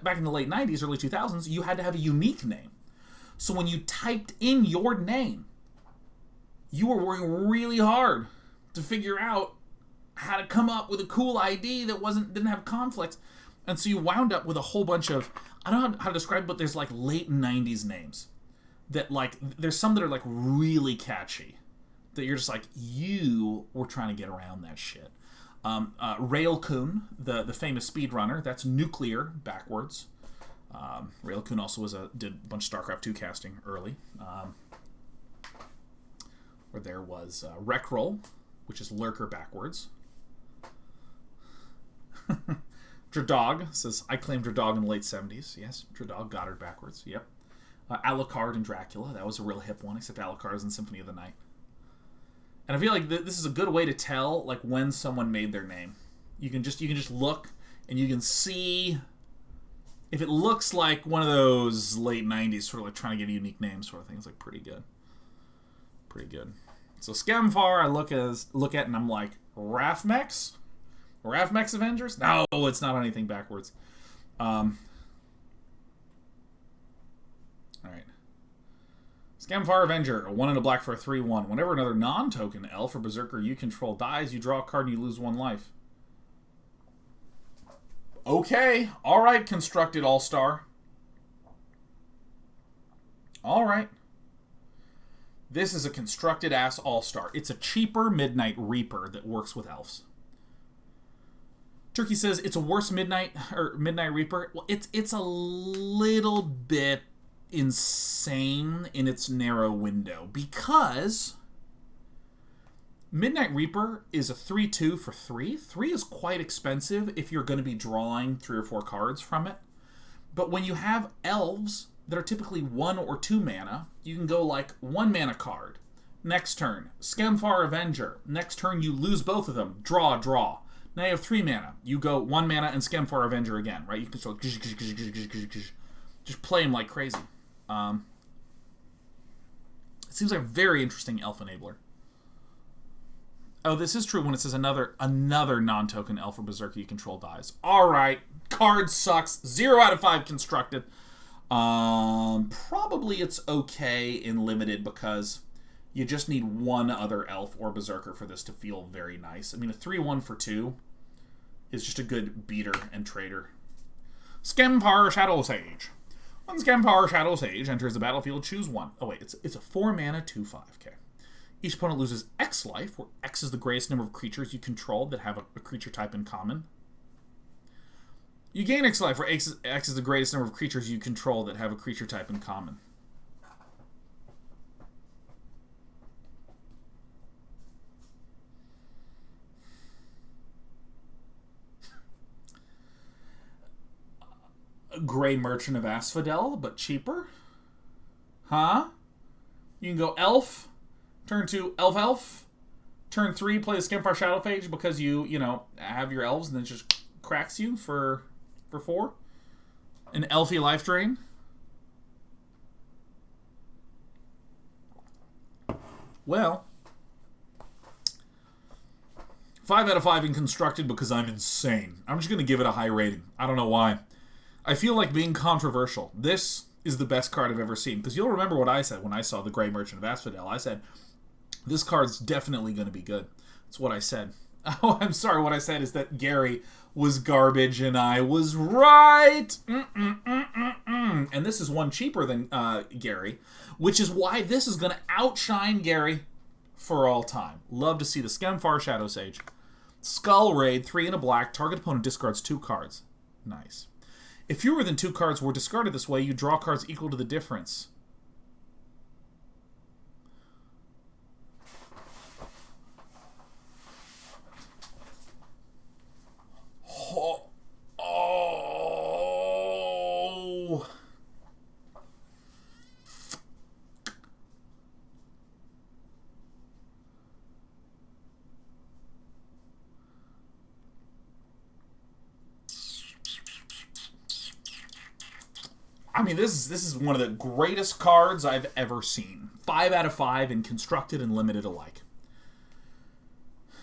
[SPEAKER 1] back in the late 90s, early 2000s, you had to have a unique name. So when you typed in your name, you were working really hard to figure out how to come up with a cool ID that didn't have conflicts. And so you wound up with a whole bunch of, I don't know how to describe it, but there's like late 90s names that, like, there's some that are like really catchy that you're just like, you were trying to get around that shit. Railcoon, the famous speedrunner, that's nuclear backwards. Railcoon also did a bunch of StarCraft 2 casting early. Where there was Rekroll, which is lurker backwards. Draugr says, I claimed Draugr in the late 70s. Yes, Draugr Goddard backwards. Yep. Alucard and Dracula. That was a real hip one, except Alucard is in Symphony of the Night. And I feel like this is a good way to tell, like, when someone made their name. You can just look and you can see if it looks like one of those late 90s sort of like trying to get a unique name sort of thing. It's like pretty good. Pretty good. So Skemfar I look at and I'm like, Rafmex? Rafmex Avengers? No, it's not anything backwards. Alright. Skemfar Avenger, a 1 and a black for a 3/1. Whenever another non-token elf or berserker you control dies, you draw a card and you lose 1 life. Okay. Alright, Constructed All-Star. Alright. This is a constructed-ass all-star. It's a cheaper Midnight Reaper that works with elves. Turkey says it's a worse Midnight Reaper. Well, it's a little bit insane in its narrow window because Midnight Reaper is a 3/2 for 3. 3 is quite expensive if you're going to be drawing 3 or 4 cards from it. But when you have elves that are typically 1 or 2 mana, you can go like 1 mana card. Next turn, Skemfar Avenger. Next turn, you lose both of them. Draw. Now you have 3 mana. You go 1 mana and Skemfar Avenger again, right? You can just play them like crazy. It seems like a very interesting elf enabler. Oh, this is true when it says another non-token elf or berserker you control dies. Alright, card sucks. 0 out of 5 constructed. Probably it's okay in Limited because you just need 1 other elf or berserker for this to feel very nice. I mean, a 3/1 for 2 is just a good beater and trader. Skemfar Shadow Sage. When Skemfar Shadow Sage enters the battlefield, choose 1. Oh wait, it's a 4 mana 2/5. Okay. Each opponent loses X life, where X is the greatest number of creatures you control that have a creature type in common. You gain X life, where X is the greatest number of creatures you control that have a creature type in common. A Gray Merchant of Asphodel, but cheaper? Huh? You can go Elf, turn 2 Elf, turn 3 play the Skemfar Shadowphage because you have your elves and then it just cracks you for 4. An Elfie life drain. Well, 5 out of 5 in constructed because I'm insane. I'm just going to give it a high rating. I don't know why. I feel like being controversial. This is the best card I've ever seen. Because you'll remember what I said when I saw the Gray Merchant of Asphodel. I said, this card's definitely going to be good. That's what I said. Oh, I'm sorry. What I said is that Gary was garbage, and I was right. And this is one cheaper than Gary, which is why this is going to outshine Gary for all time. Love to see the Skemfar Shadow Sage. Skull Raid, 3 and a black. Target opponent discards 2 cards. Nice. If fewer than 2 cards were discarded this way, you draw cards equal to the difference. Oh. I mean, this is one of the greatest cards I've ever seen. 5 out of 5 in constructed and limited alike.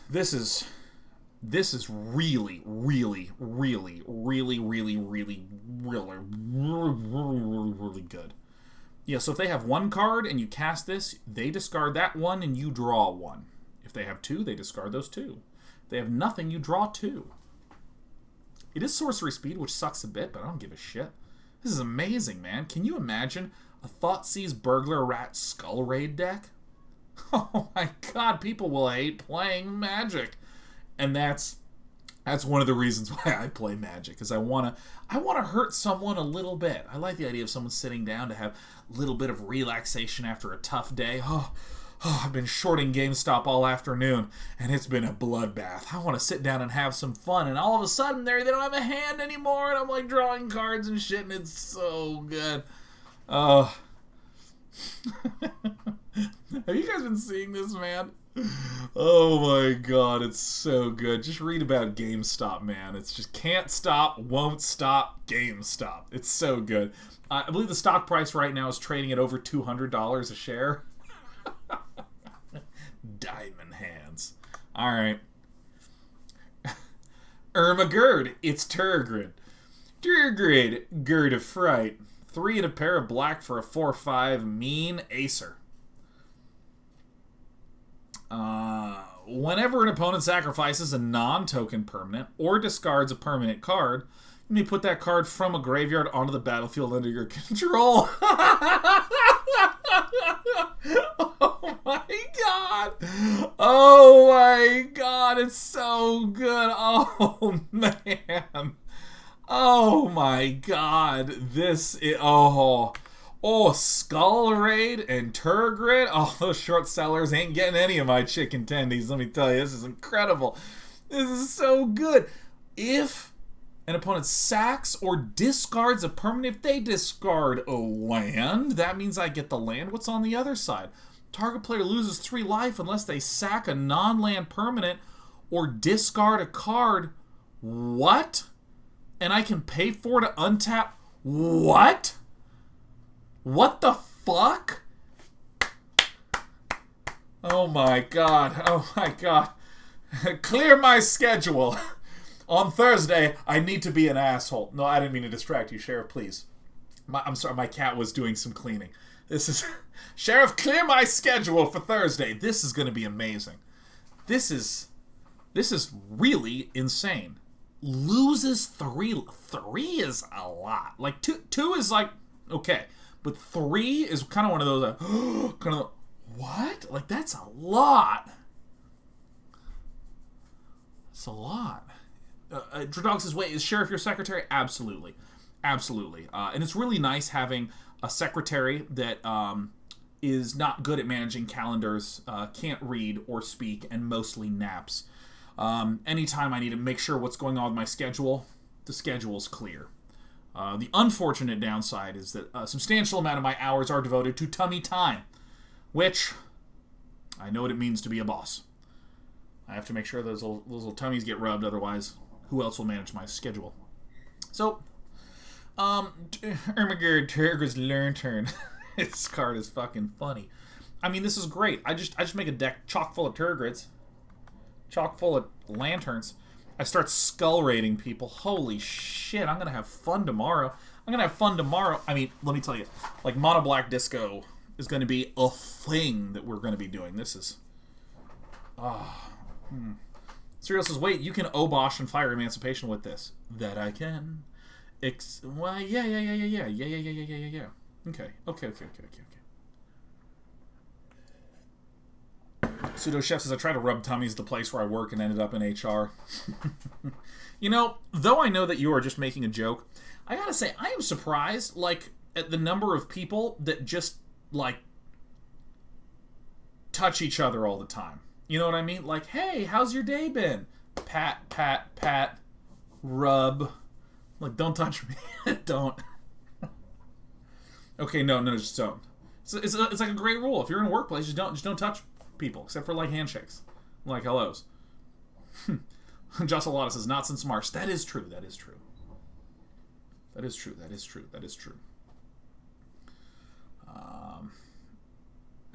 [SPEAKER 1] This is really, really, really, really, really, really, really good. Yeah, so if they have 1 card and you cast this, they discard that 1 and you draw 1. If they have 2, they discard those 2. If they have nothing, you draw 2. It is sorcery speed, which sucks a bit, but I don't give a shit. This is amazing, man. Can you imagine a Thoughtseize Burglar Rat Skull Raid deck? Oh my god, people will hate playing Magic. And that's one of the reasons why I play Magic, because I wanna hurt someone a little bit. I like the idea of someone sitting down to have a little bit of relaxation after a tough day. Oh, I've been shorting GameStop all afternoon, and it's been a bloodbath. I want to sit down and have some fun, and all of a sudden, they don't have a hand anymore, and I'm like drawing cards and shit, and it's so good. Have you guys been seeing this, man? Oh my god, it's so good. Just read about GameStop, man. It's just can't stop, won't stop, GameStop. It's so good. I believe the stock price right now is trading at over $200 a share. Diamond hands. Alright. Ermagerd, it's Turgrid. Turgrid, Gird of Fright. 3 and a pair of black for a 4/5 mean Acer. Whenever an opponent sacrifices a non-token permanent or discards a permanent card, you may put that card from a graveyard onto the battlefield under your control. Oh my god! Oh my god, it's so good! Oh man! Oh my god, this is... Oh, Skull Raid and Turgrid. Oh, those short sellers ain't getting any of my chicken tendies, let me tell you. This is incredible. This is so good. If an opponent sacks or discards a permanent, if they discard a land, that means I get the land. What's on the other side? Target player loses 3 life unless they sack a non-land permanent or discard a card. What? And I can pay for it to untap? What? What the fuck? Oh my god. Oh my god. Clear my schedule. On Thursday, I need to be an asshole. No, I didn't mean to distract you, Sheriff, please. I'm sorry, my cat was doing some cleaning. This is... Sheriff, clear my schedule for Thursday. This is going to be amazing. This is really insane. Loses 3. 3 is a lot. Like, 2 is like, okay. But 3 is kind of one of those, kind of, what? Like, that's a lot. That's a lot. Draugr says, wait, is Sheriff your secretary? Absolutely. Absolutely. And it's really nice having a secretary that is not good at managing calendars, can't read or speak, and mostly naps. Anytime I need to make sure what's going on with my schedule, the schedule's clear. The unfortunate downside is that a substantial amount of my hours are devoted to tummy time, which I know what it means to be a boss. I have to make sure those little tummies get rubbed, otherwise who else will manage my schedule? So, Ermagerd Turgrid's Lantern. This card is fucking funny. I mean, this is great. I just make a deck chock full of Turgrids, chock full of lanterns. I start skull raiding people. Holy shit, I'm gonna have fun tomorrow. I mean, let me tell you, like, Mono Black Disco is gonna be a thing that we're gonna be doing. This is... Serial says, wait, you can Obosh and Fire Emancipation with this. That I can. Well, yeah. Okay. Pseudo Chef says, I tried to rub tummies at the place where I work and ended up in HR. You know, though I know that you are just making a joke, I gotta say, I am surprised, like, at the number of people that just, like, touch each other all the time. You know what I mean? Like, hey, how's your day been? Pat, pat, pat, rub. Like, don't touch me. Don't. Okay, no, just don't. It's like a great rule. If you're in a workplace, just don't touch people, except for, like, handshakes. Like, hellos. Jocelyn says, not since March. That is true.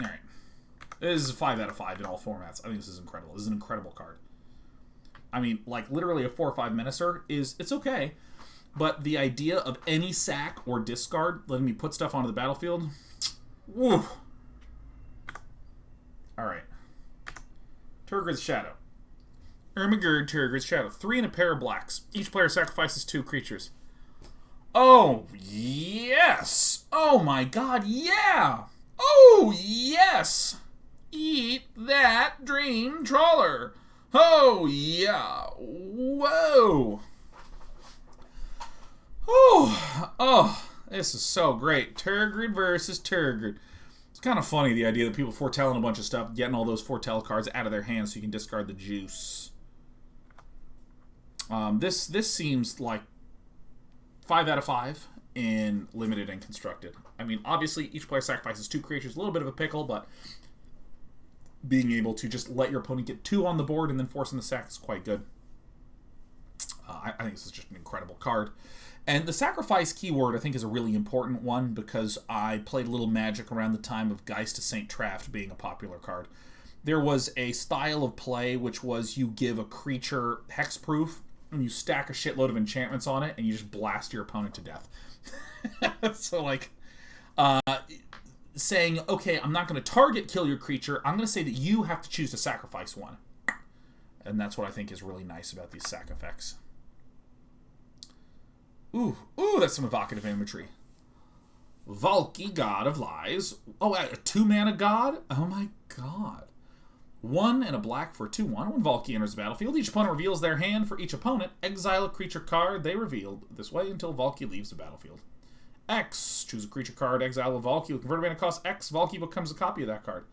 [SPEAKER 1] Alright. This is 5 out of 5 in all formats. I think this is incredible. This is an incredible card. I mean, like, literally a 4 or 5 menacer it's okay. But the idea of any sack or discard letting me put stuff onto the battlefield, woo. Alright. Turgid's Shadow. Ermagerd, Turgid's Shadow. 3 and a pair of blacks. Each player sacrifices 2 creatures. Oh, yes! Oh my god, yeah! Oh, yes! Eat that dream trawler! Oh, yeah! Whoa! Oh, this is so great. Turgid versus Turgid. It's kind of funny, the idea that people foretelling a bunch of stuff, getting all those foretell cards out of their hands so you can discard the juice. This seems like 5 out of 5 in limited and constructed. I mean, obviously, each player sacrifices 2 creatures. A little bit of a pickle, but being able to just let your opponent get 2 on the board and then forcing the sack is quite good. I think this is just an incredible card. And the sacrifice keyword, I think, is a really important one because I played a little Magic around the time of Geist to St. Traft being a popular card. There was a style of play which was you give a creature hexproof and you stack a shitload of enchantments on it and you just blast your opponent to death. So, like, saying, okay, I'm not going to target kill your creature. I'm going to say that you have to choose to sacrifice one. And that's what I think is really nice about these sack effects. Ooh, that's some evocative imagery. Valky, God of Lies. Oh, a 2-mana god? Oh my god. 1 and a black for a 2/1. When Valky enters the battlefield, each opponent reveals their hand. For each opponent, exile a creature card they revealed this way until Valky leaves the battlefield. X. Choose a creature card, exile a Valky. With converted mana cost X, Valky becomes a copy of that card.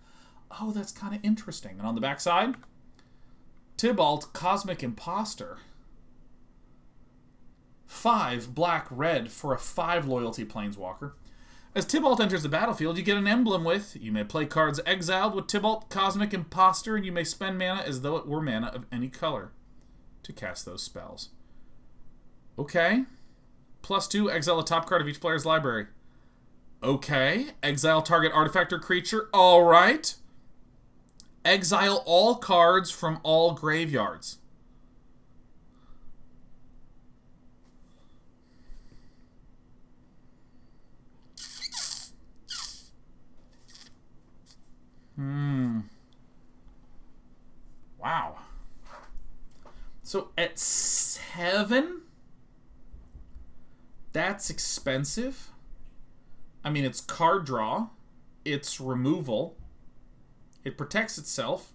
[SPEAKER 1] Oh, that's kind of interesting. And on the back side, Tibalt, Cosmic Imposter. 5 black red for a 5 loyalty planeswalker. As Tibalt enters the battlefield, you get an emblem with, you may play cards exiled with Tibalt, Cosmic Imposter, and you may spend mana as though it were mana of any color to cast those spells. Okay. +2, exile a top card of each player's library. Okay. Exile target artifact or creature. Alright. Exile all cards from all graveyards. Wow. So at 7, that's expensive. I mean, it's card draw. It's removal. It protects itself.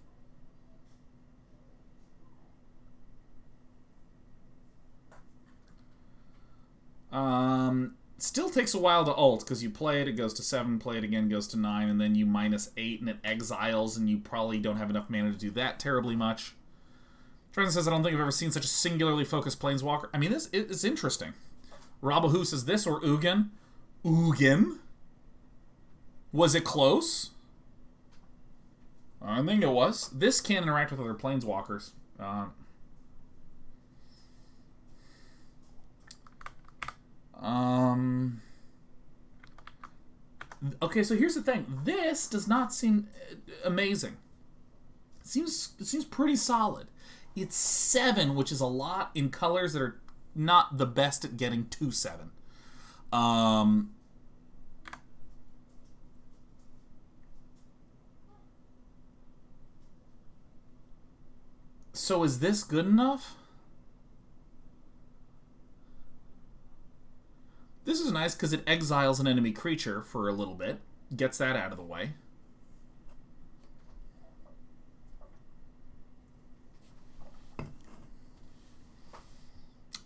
[SPEAKER 1] Still takes a while to ult, because you play it goes to 7, play it again, goes to 9, and then you -8, and it exiles, and you probably don't have enough mana to do that terribly much. Trenton says, I don't think I've ever seen such a singularly focused planeswalker. I mean, this is interesting. Rabahu says this, or Ugin. Ugin? Was it close? I think it was. This can interact with other planeswalkers. Okay, so here's the thing. This does not seem amazing. It seems pretty solid. It's 7, which is a lot in colors that are not the best at getting to 7. So is this good enough? This is nice because it exiles an enemy creature for a little bit. Gets that out of the way.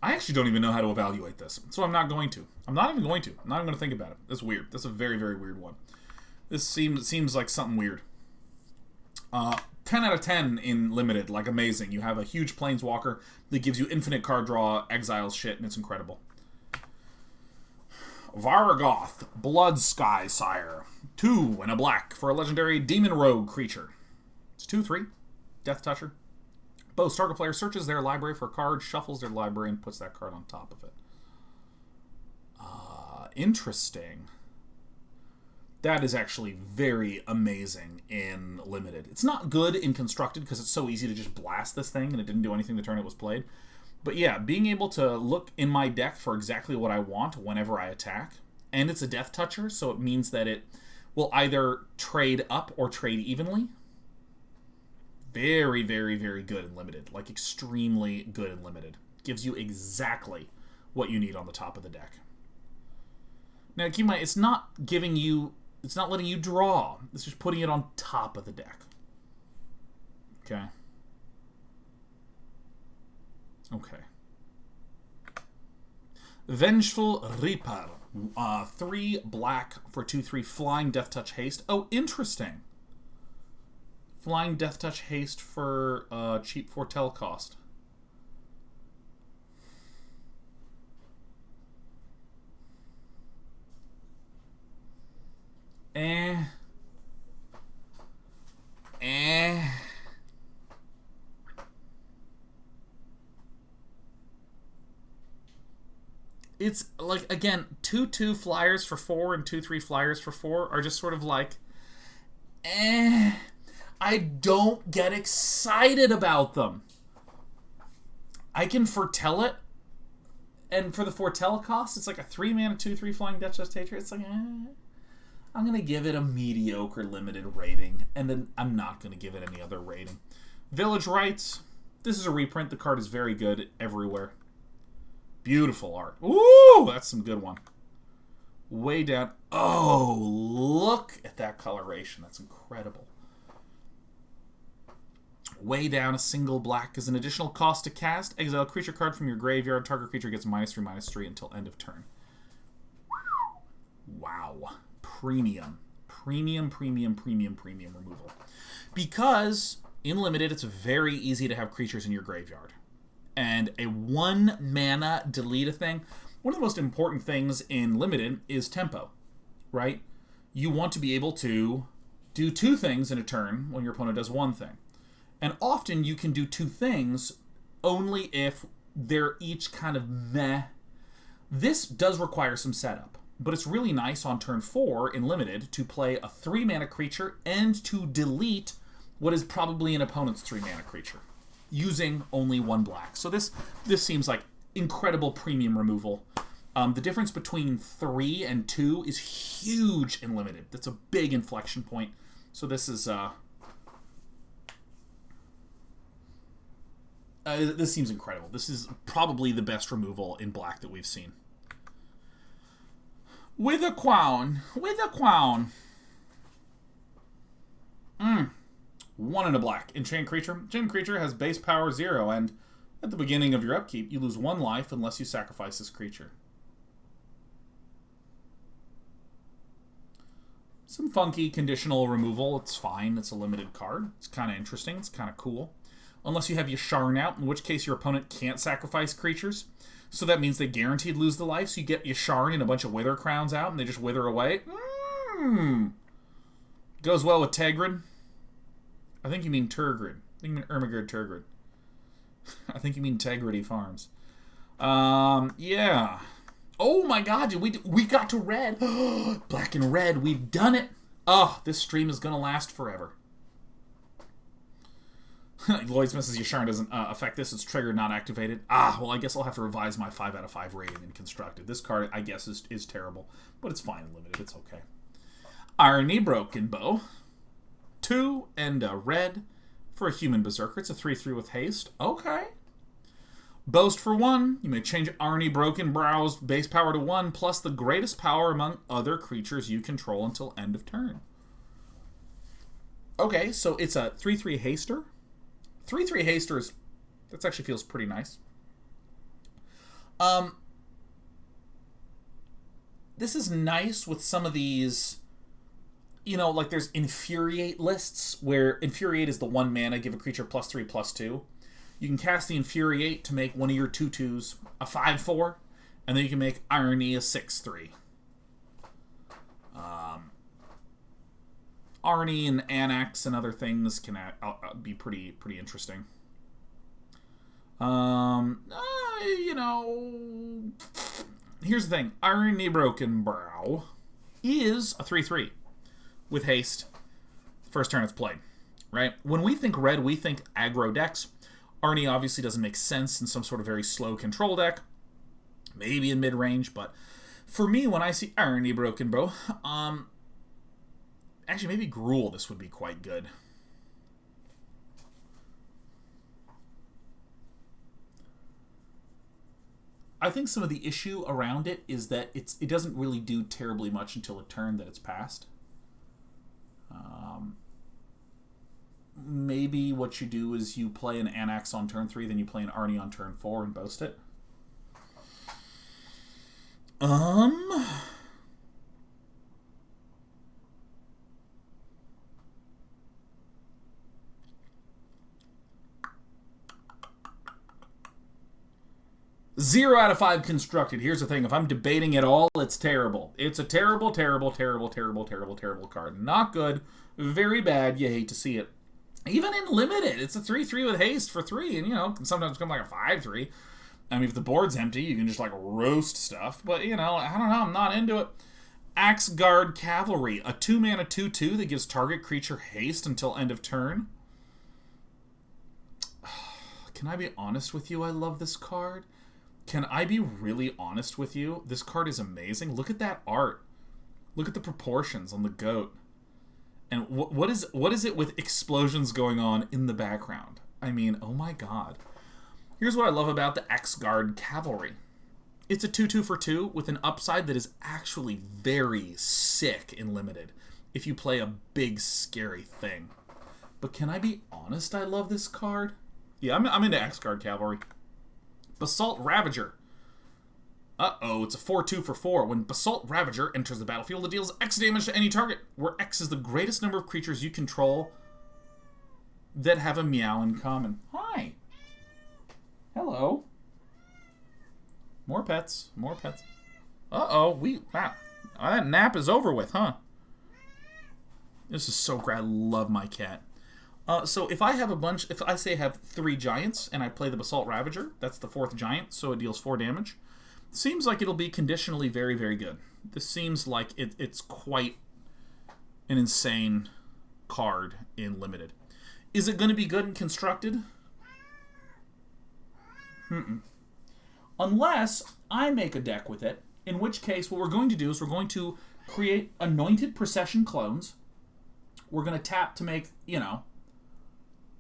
[SPEAKER 1] I actually don't even know how to evaluate this, so I'm not going to. I'm not even going to. I'm not even going to think about it. That's weird. That's a very, very weird one. This seems like something weird. 10 out of 10 in Limited. Like, amazing. You have a huge Planeswalker that gives you infinite card draw, exiles shit, and it's incredible. Vargoth, Blood Sky Sire. 2 and a black for a legendary Demon Rogue creature. It's 2/3. Death Toucher. Both target player searches their library for a card, shuffles their library, and puts that card on top of it. Interesting. That is actually very amazing in Limited. It's not good in Constructed because it's so easy to just blast this thing and it didn't do anything the turn it was played. But yeah, being able to look in my deck for exactly what I want whenever I attack, and it's a Death Toucher, so it means that it will either trade up or trade evenly. Very, very, very good in Limited. Like, extremely good in Limited. Gives you exactly what you need on the top of the deck. Now, keep in mind, it's not giving you... It's not letting you draw. It's just putting it on top of the deck. Okay. Okay. Vengeful Reaper. 3 black for 2/3 flying Death Touch haste. Oh, interesting. Flying Death Touch haste for cheap foretell cost. It's like, again, 2/2 flyers for 4 and 2/3 flyers for 4 are just sort of like, I don't get excited about them. I can foretell it, and for the foretell cost, it's like a 3-mana 2/3 flying Death Touch haste. It's like, I'm going to give it a mediocre Limited rating, and then I'm not going to give it any other rating. Village Rites. This is a reprint. The card is very good everywhere. Beautiful art. Ooh, that's some good one. Way down. Oh, look at that coloration. That's incredible. Way down, a single black is an additional cost to cast. Exile a creature card from your graveyard. Target creature gets -3/-3 until end of turn. Wow. Premium. Premium removal. Because in Limited, it's very easy to have creatures in your graveyard. And a 1-mana delete a thing. One of the most important things in Limited is tempo, right? You want to be able to do 2 things in a turn when your opponent does 1 thing. And often you can do 2 things only if they're each kind of meh. This does require some setup, but it's really nice on turn 4 in Limited to play a 3-mana creature and to delete what is probably an opponent's 3-mana creature, using only 1 black. So this seems like incredible premium removal. The difference between 3 and 2 is huge in Limited. That's a big inflection point. So this is... this seems incredible. This is probably the best removal in black that we've seen. With a crown. 1 and a black. Enchant creature. Enchant creature has base power 0, and at the beginning of your upkeep, you lose 1 life unless you sacrifice this creature. Some funky conditional removal. It's fine. It's a limited card. It's kind of interesting. It's kind of cool. Unless you have Yasharn out, in which case your opponent can't sacrifice creatures. So that means they guaranteed lose the life. So you get Yasharn and a bunch of Wither Crowns out, and they just wither away. Goes well with Tegrid. I think you mean Turgrid. I think you mean Ermagerd Turgrid. I think you mean Tegrity Farms. Yeah. Oh my god, dude, we got to red. Black and red, we've done it. Oh, this stream is going to last forever. Lloyd's Mrs. Yasharn doesn't affect this. It's triggered, not activated. Well, I guess I'll have to revise my 5 out of 5 rating in Constructed. This card, I guess, is terrible. But it's fine in Limited. It's okay. Irony Broken Bow. 2 and a red For a human berserker, it's a 3/3 with haste. Okay. Boast for 1. You may change Arnie Broken Brow's base power to 1, plus the greatest power among other creatures you control until end of turn. Okay, so it's a 3/3 haster. 3/3 haster is... that actually feels pretty nice. This is nice with some of these... you know, like there's Infuriate lists, where Infuriate is the 1 mana, give a creature +3/+2. You can cast the Infuriate to make one of your 2/2s a 5/4, and then you can make Irony a 6/3. Arnie and Annex and other things can be pretty interesting. You know, here's the thing. Irony Broken Brow is a 3/3 with haste. First turn it's played, right? When we think red, we think aggro decks. Arnie obviously doesn't make sense in some sort of very slow control deck. Maybe in mid-range, but for me, when I see Arnie Broken Brow, actually, maybe Gruul, this would be quite good. I think some of the issue around it is that it doesn't really do terribly much until a turn that it's passed. Maybe what you do is you play an Annex on turn 3, then you play an Arnie on turn 4 and boast it. 0 out of 5 constructed. Here's the thing. If I'm debating it all, it's terrible. It's a terrible, terrible, terrible, terrible, terrible, terrible card. Not good. Very bad. You hate to see it. Even in limited, it's a 3/3 with haste for 3, and, you know, can sometimes become like a 5/3. I mean, if the board's empty, you can just, like, roast stuff. But, you know, I don't know. I'm not into it. Axeguard Cavalry. A 2-mana 2/2 that gives target creature haste until end of turn. Can I be honest with you? I love this card. Can I be really honest with you? This card is amazing. Look at that art. Look at the proportions on the goat. And what is it with explosions going on in the background? I mean, oh my god. Here's what I love about the Axeguard Cavalry. It's a 2/2 for 2 with an upside that is actually very sick in limited if you play a big scary thing. But can I be honest? I love this card. Yeah, I'm into Axeguard Cavalry. Basalt Ravager. Uh-oh, it's a 4/2 for 4. When Basalt Ravager enters the battlefield, it deals X damage to any target, where X is the greatest number of creatures you control that have a meow in common. Hi. Hello. More pets. More pets. Uh-oh, wow. That nap is over with, huh? This is so great. I love my cat. So if I have if I say I have 3 giants and I play the Basalt Ravager, that's the 4th giant, so it deals 4 damage. Seems like it'll be conditionally very, very good. This seems like it's quite an insane card in limited. Is it going to be good in constructed? Unless I make a deck with it, in which case what we're going to do is we're going to create anointed procession clones. We're going to tap to make, you know,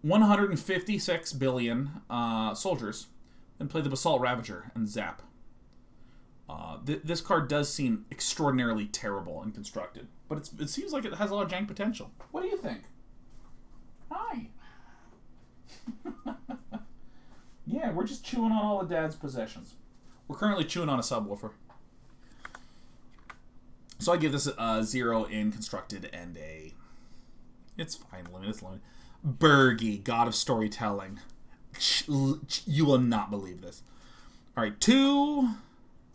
[SPEAKER 1] 156 billion soldiers, and play the Basalt Ravager and zap. This card does seem extraordinarily terrible and constructed, but it seems like it has a lot of jank potential. What do you think? Hi. Yeah, we're just chewing on all of Dad's possessions. We're currently chewing on a subwoofer. So I give this a 0 in constructed and a... It's fine, limited, Bergie, God of Storytelling. You will not believe this. Alright, 2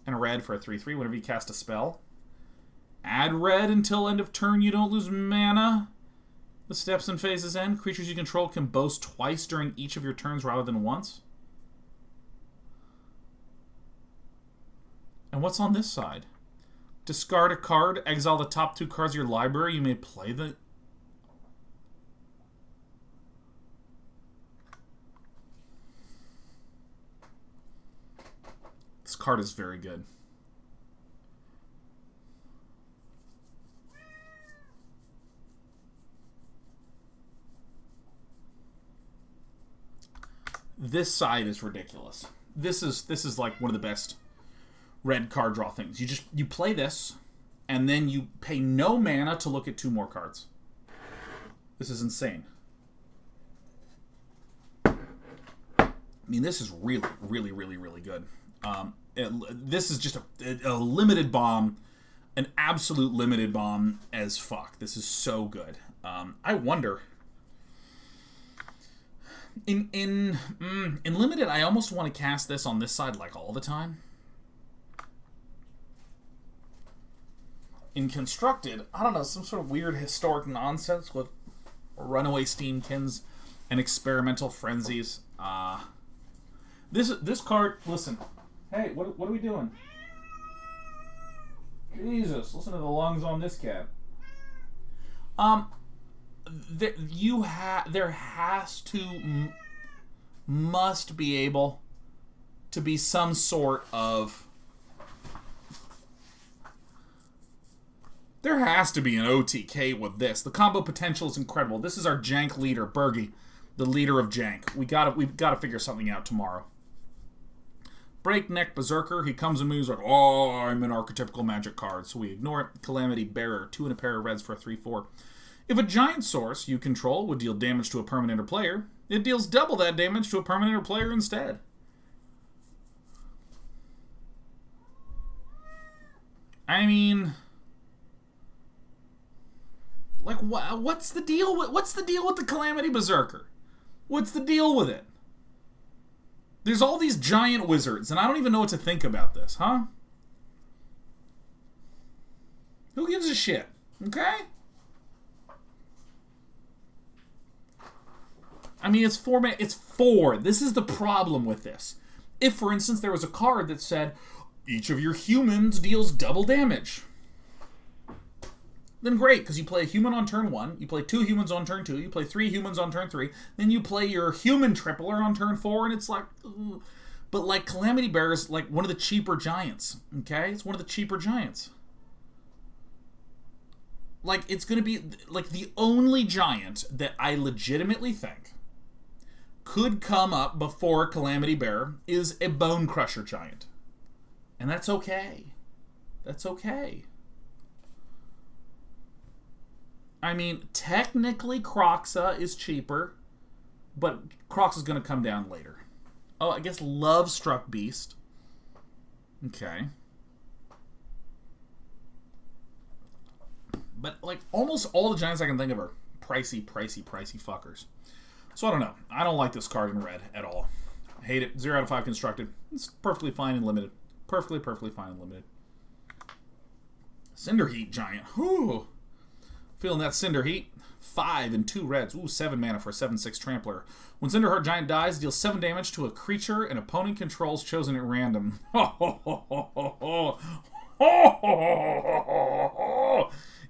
[SPEAKER 1] and a red for a 3/3. Whenever you cast a spell, add red until end of turn. You don't lose mana. The steps and phases end. Creatures you control can boast twice during each of your turns rather than once. And what's on this side? Discard a card. Exile the top 2 cards of your library. You may play the... This card is very good. this side is ridiculous. This is like one of the best red card draw things. You play this, and then you pay no mana to look at 2 more cards. This is insane. I mean, this is really, really, really, really good. This is just a limited bomb, an absolute limited bomb as fuck. This is so good. I wonder. In limited, I almost want to cast this on this side like all the time. In constructed, I don't know, some sort of weird historic nonsense with runaway steamkins and experimental frenzies. This card, listen. Hey, what are we doing? Jesus, listen to the lungs on this cat. There has to, must be able to be some sort of, there has to be an OTK with this. The combo potential is incredible. This is our jank leader, Bergie, the leader of jank. We've got to figure something out tomorrow. Breakneck Berserker, he comes and moves like, oh, I'm an archetypical magic card, so we ignore it. Calamity Bearer, 2 and a pair of reds for a 3/4. If a giant source you control would deal damage to a permanent or player, it deals double that damage to a permanent or player instead. I mean, like, what's the deal with the Calamity Berserker? What's the deal with it? There's all these giant wizards, and I don't even know what to think about this, huh? Who gives a shit? Okay? I mean, it's 4 mana. It's 4. This is the problem with this. If, for instance, there was a card that said, each of your humans deals double damage, then great, because you play a human on turn 1, you play 2 humans on turn 2, you play 3 humans on turn 3, then you play your human tripler on turn 4, and it's like, ugh. But like Calamity Bearer is like one of the cheaper giants, okay? It's one of the cheaper giants. Like, it's going to be, like, the only giant that I legitimately think could come up before Calamity Bearer is a Bone Crusher giant. And that's okay. That's okay. I mean, technically Kroxa is cheaper, but Kroxa's going to come down later. Oh, I guess Love Struck Beast. Okay. But, like, almost all the giants I can think of are pricey fuckers. So, I don't know. I don't like this card in red at all. I hate it. 0 out of 5 constructed. It's perfectly fine and limited. Perfectly fine and limited. Cinder Heat Giant. Whew. Feeling that Cinder Heat. 5 and 2 reds. Ooh, 7 mana for a 7/6 Trampler. When Cinderheart Giant dies, deals 7 damage to a creature an opponent controls chosen at random.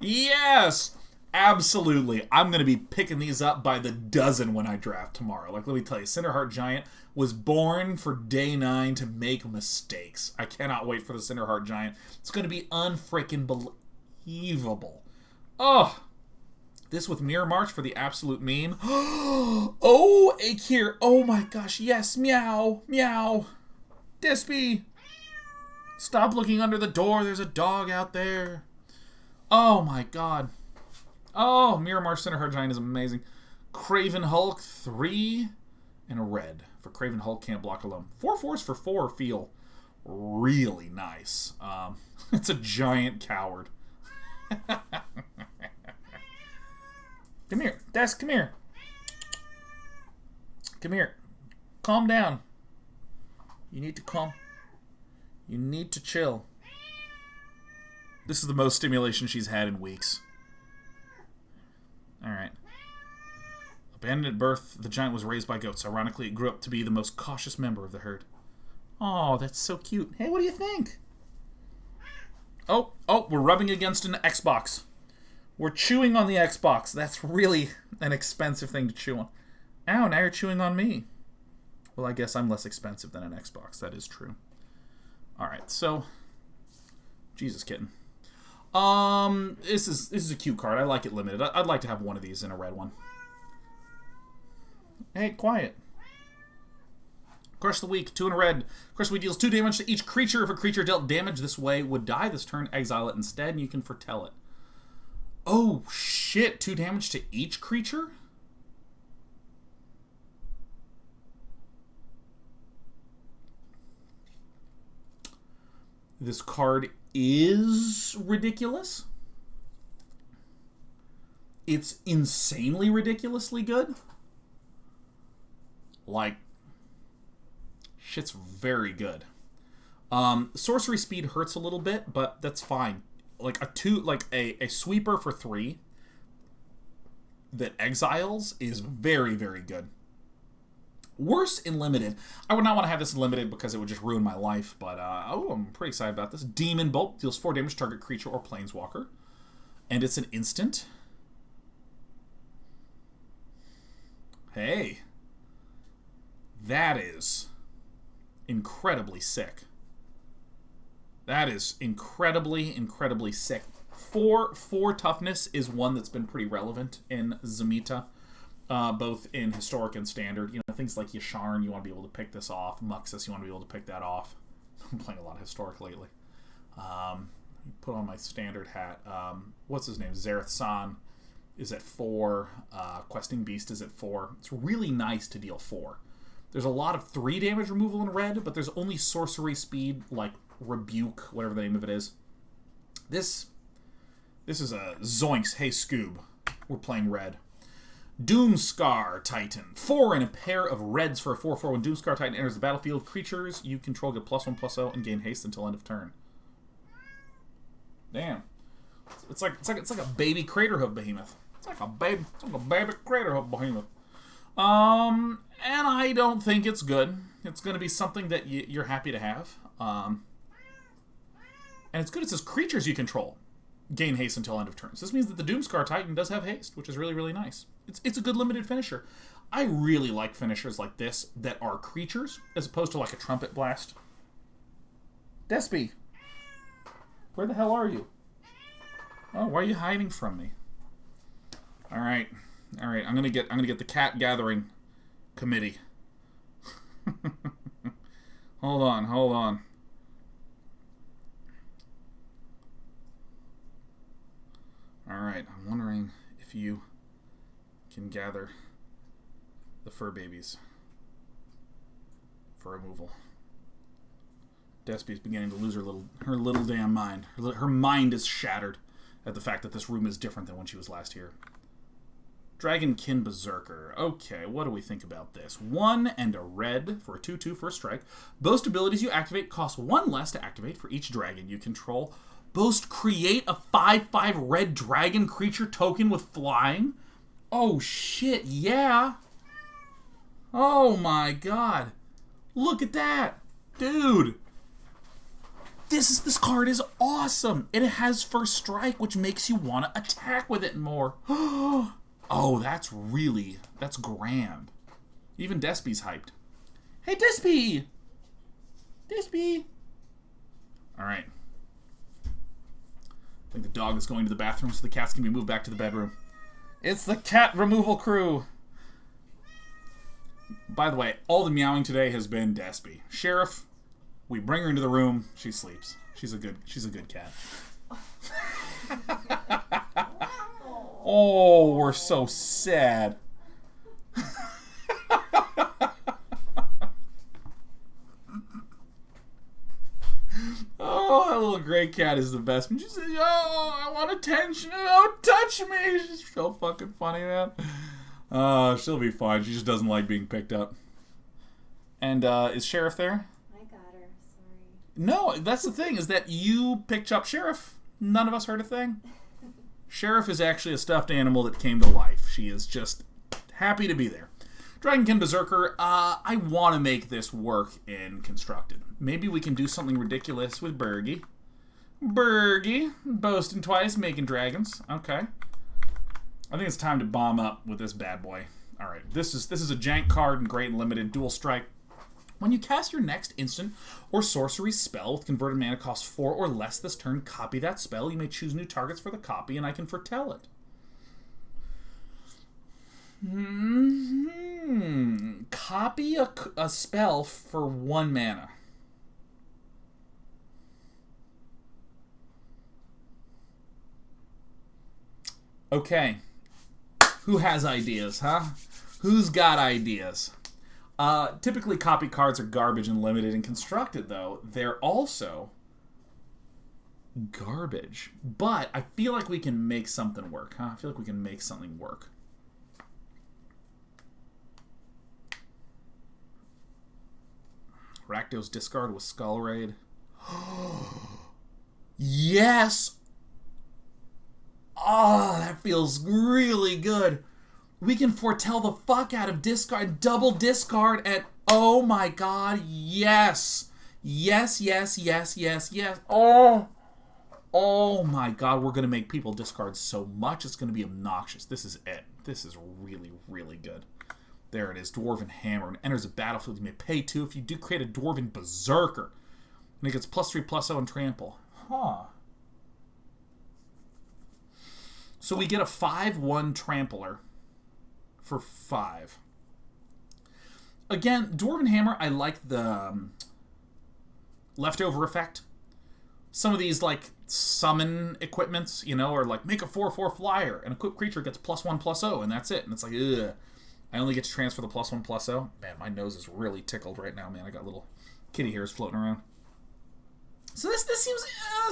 [SPEAKER 1] Yes! Absolutely. I'm going to be picking these up by the dozen when I draft tomorrow. Like, let me tell you, Cinderheart Giant was born for day 9 to make mistakes. I cannot wait for the Cinderheart Giant. It's going to be unfreaking believable. Oh, this with Mirror March for the absolute meme. Oh, Akir. Oh my gosh, yes. Meow. Meow. Dispy. Stop looking under the door. There's a dog out there. Oh my god. Oh, Mirror March Cinderheart Giant is amazing. Craven Hulk, 3 and a red. For Craven Hulk, can't block alone. 4/4s for 4 feel really nice. It's a giant coward. Come here. Des, come here. Come here. Calm down. You need to calm. You need to chill. This is the most stimulation she's had in weeks. Alright. Abandoned at birth, the giant was raised by goats. Ironically, it grew up to be the most cautious member of the herd. Oh, that's so cute. Hey, what do you think? Oh, we're rubbing against an Xbox. We're chewing on the Xbox. That's really an expensive thing to chew on. Ow, now you're chewing on me. Well, I guess I'm less expensive than an Xbox. That is true. Alright, so... Jesus, kitten. This is a cute card. I like it limited. I'd like to have one of these in a red one. Hey, quiet. Crush the Weak, 2 in a red. Crush the Weak deals 2 damage to each creature. If a creature dealt damage this way would die this turn, exile it instead, and you can foretell it. Oh, shit. 2 damage to each creature? This card is ridiculous. It's insanely ridiculously good. Like, shit's very good. Sorcery speed hurts a little bit, but that's fine. Like a sweeper for 3 that exiles is very, very good. Worse in limited. I would not want to have this in limited because it would just ruin my life, but I'm pretty excited about this. Demon Bolt deals 4 damage to target creature or planeswalker. And it's an instant. Hey. That is incredibly sick. That is incredibly, incredibly sick. 4 toughness is one that's been pretty relevant in Zemita, both in Historic and Standard. You know, things like Yasharn, you want to be able to pick this off. Muxus, you want to be able to pick that off. I'm playing a lot of Historic lately. Put on my Standard hat. What's his name? Zareth-san is at 4. Questing Beast is at 4. It's really nice to deal 4. There's a lot of 3 damage removal in red, but there's only sorcery speed, like Rebuke, whatever the name of it is. This is a Zoinks. Hey, Scoob. We're playing red. Doomscar Titan. 4 and a pair of reds for a 4/4. When Doomscar Titan enters the battlefield, creatures you control get +1/+0 and gain haste until end of turn. Damn. It's like a baby Craterhoof behemoth. It's like a baby Craterhoof behemoth. And I don't think it's good. It's going to be something that you're happy to have. And it's good. It says creatures you control gain haste until end of turn. So this means that the Doomscar Titan does have haste, which is really, really nice. It's a good limited finisher. I really like finishers like this that are creatures, as opposed to like a Trumpet Blast. Despy, where the hell are you? Oh, why are you hiding from me? All right. I'm gonna get the cat gathering committee. Hold on. All right. I'm wondering if you can gather the fur babies for removal. Despy's beginning to lose her little damn mind. Her mind is shattered at the fact that this room is different than when she was last here. Dragonkin Berserker. Okay, what do we think about this? 1 and a red for a 2/2 for a strike. Boast abilities you activate cost 1 less to activate for each dragon you control. Boast create a 5/5 red dragon creature token with flying. Oh shit, yeah. Oh my god. Look at that. Dude. This card is awesome. And it has first strike, which makes you want to attack with it more. Oh, that's grand. Even Despy's hyped. Hey, Despy! All right. I think the dog is going to the bathroom so the cats can be moved back to the bedroom. It's the cat removal crew! By the way, all the meowing today has been Despy. Sheriff, we bring her into the room, she sleeps. She's a good cat. Oh, we're so sad. Oh, that little gray cat is the best. She says, "Oh, I want attention. Don't touch me." She's so fucking funny, man. She'll be fine. She just doesn't like being picked up. And is Sheriff there?
[SPEAKER 2] I got her. Sorry.
[SPEAKER 1] No, that's the thing, is that you picked up Sheriff. None of us heard a thing. Sheriff is actually a stuffed animal that came to life. She is just happy to be there. Dragonkin Berserker, I want to make this work in Constructed. Maybe we can do something ridiculous with Bergie. Boasting twice, making dragons. Okay. I think it's time to bomb up with this bad boy. Alright, this is a jank card and great and limited. Dual strike. When you cast your next instant or sorcery spell with converted mana cost 4 or less this turn, copy that spell. You may choose new targets for the copy, and I can foretell it. Copy a spell for 1 mana. Okay. Who has ideas, huh? Who's got ideas? Typically, copy cards are garbage and limited and constructed, though. They're also garbage. But I feel like we can make something work, huh? I feel like we can make something work. Rakdos discard with Skull Raid. Yes! Oh, that feels really good. We can foretell the fuck out of discard, double discard, and oh my god, yes. Yes, yes, yes, yes, yes. Oh my god, we're going to make people discard so much, it's going to be obnoxious. This is it. This is really, really good. There it is, Dwarven Hammer. And enters the battlefield. You may pay 2 if you do create a Dwarven Berserker. And it gets +3/+0 and trample. Huh. So we get a 5/1 trampler for 5. Again, Dwarven Hammer, I like the leftover effect. Some of these, like, summon equipments, you know, or like make a 4/4 flyer, and equipped creature gets +1/+0, and that's it. And it's like, ugh. I only get to transfer the +1/+0. Man, my nose is really tickled right now, man. I got little kitty hairs floating around. So this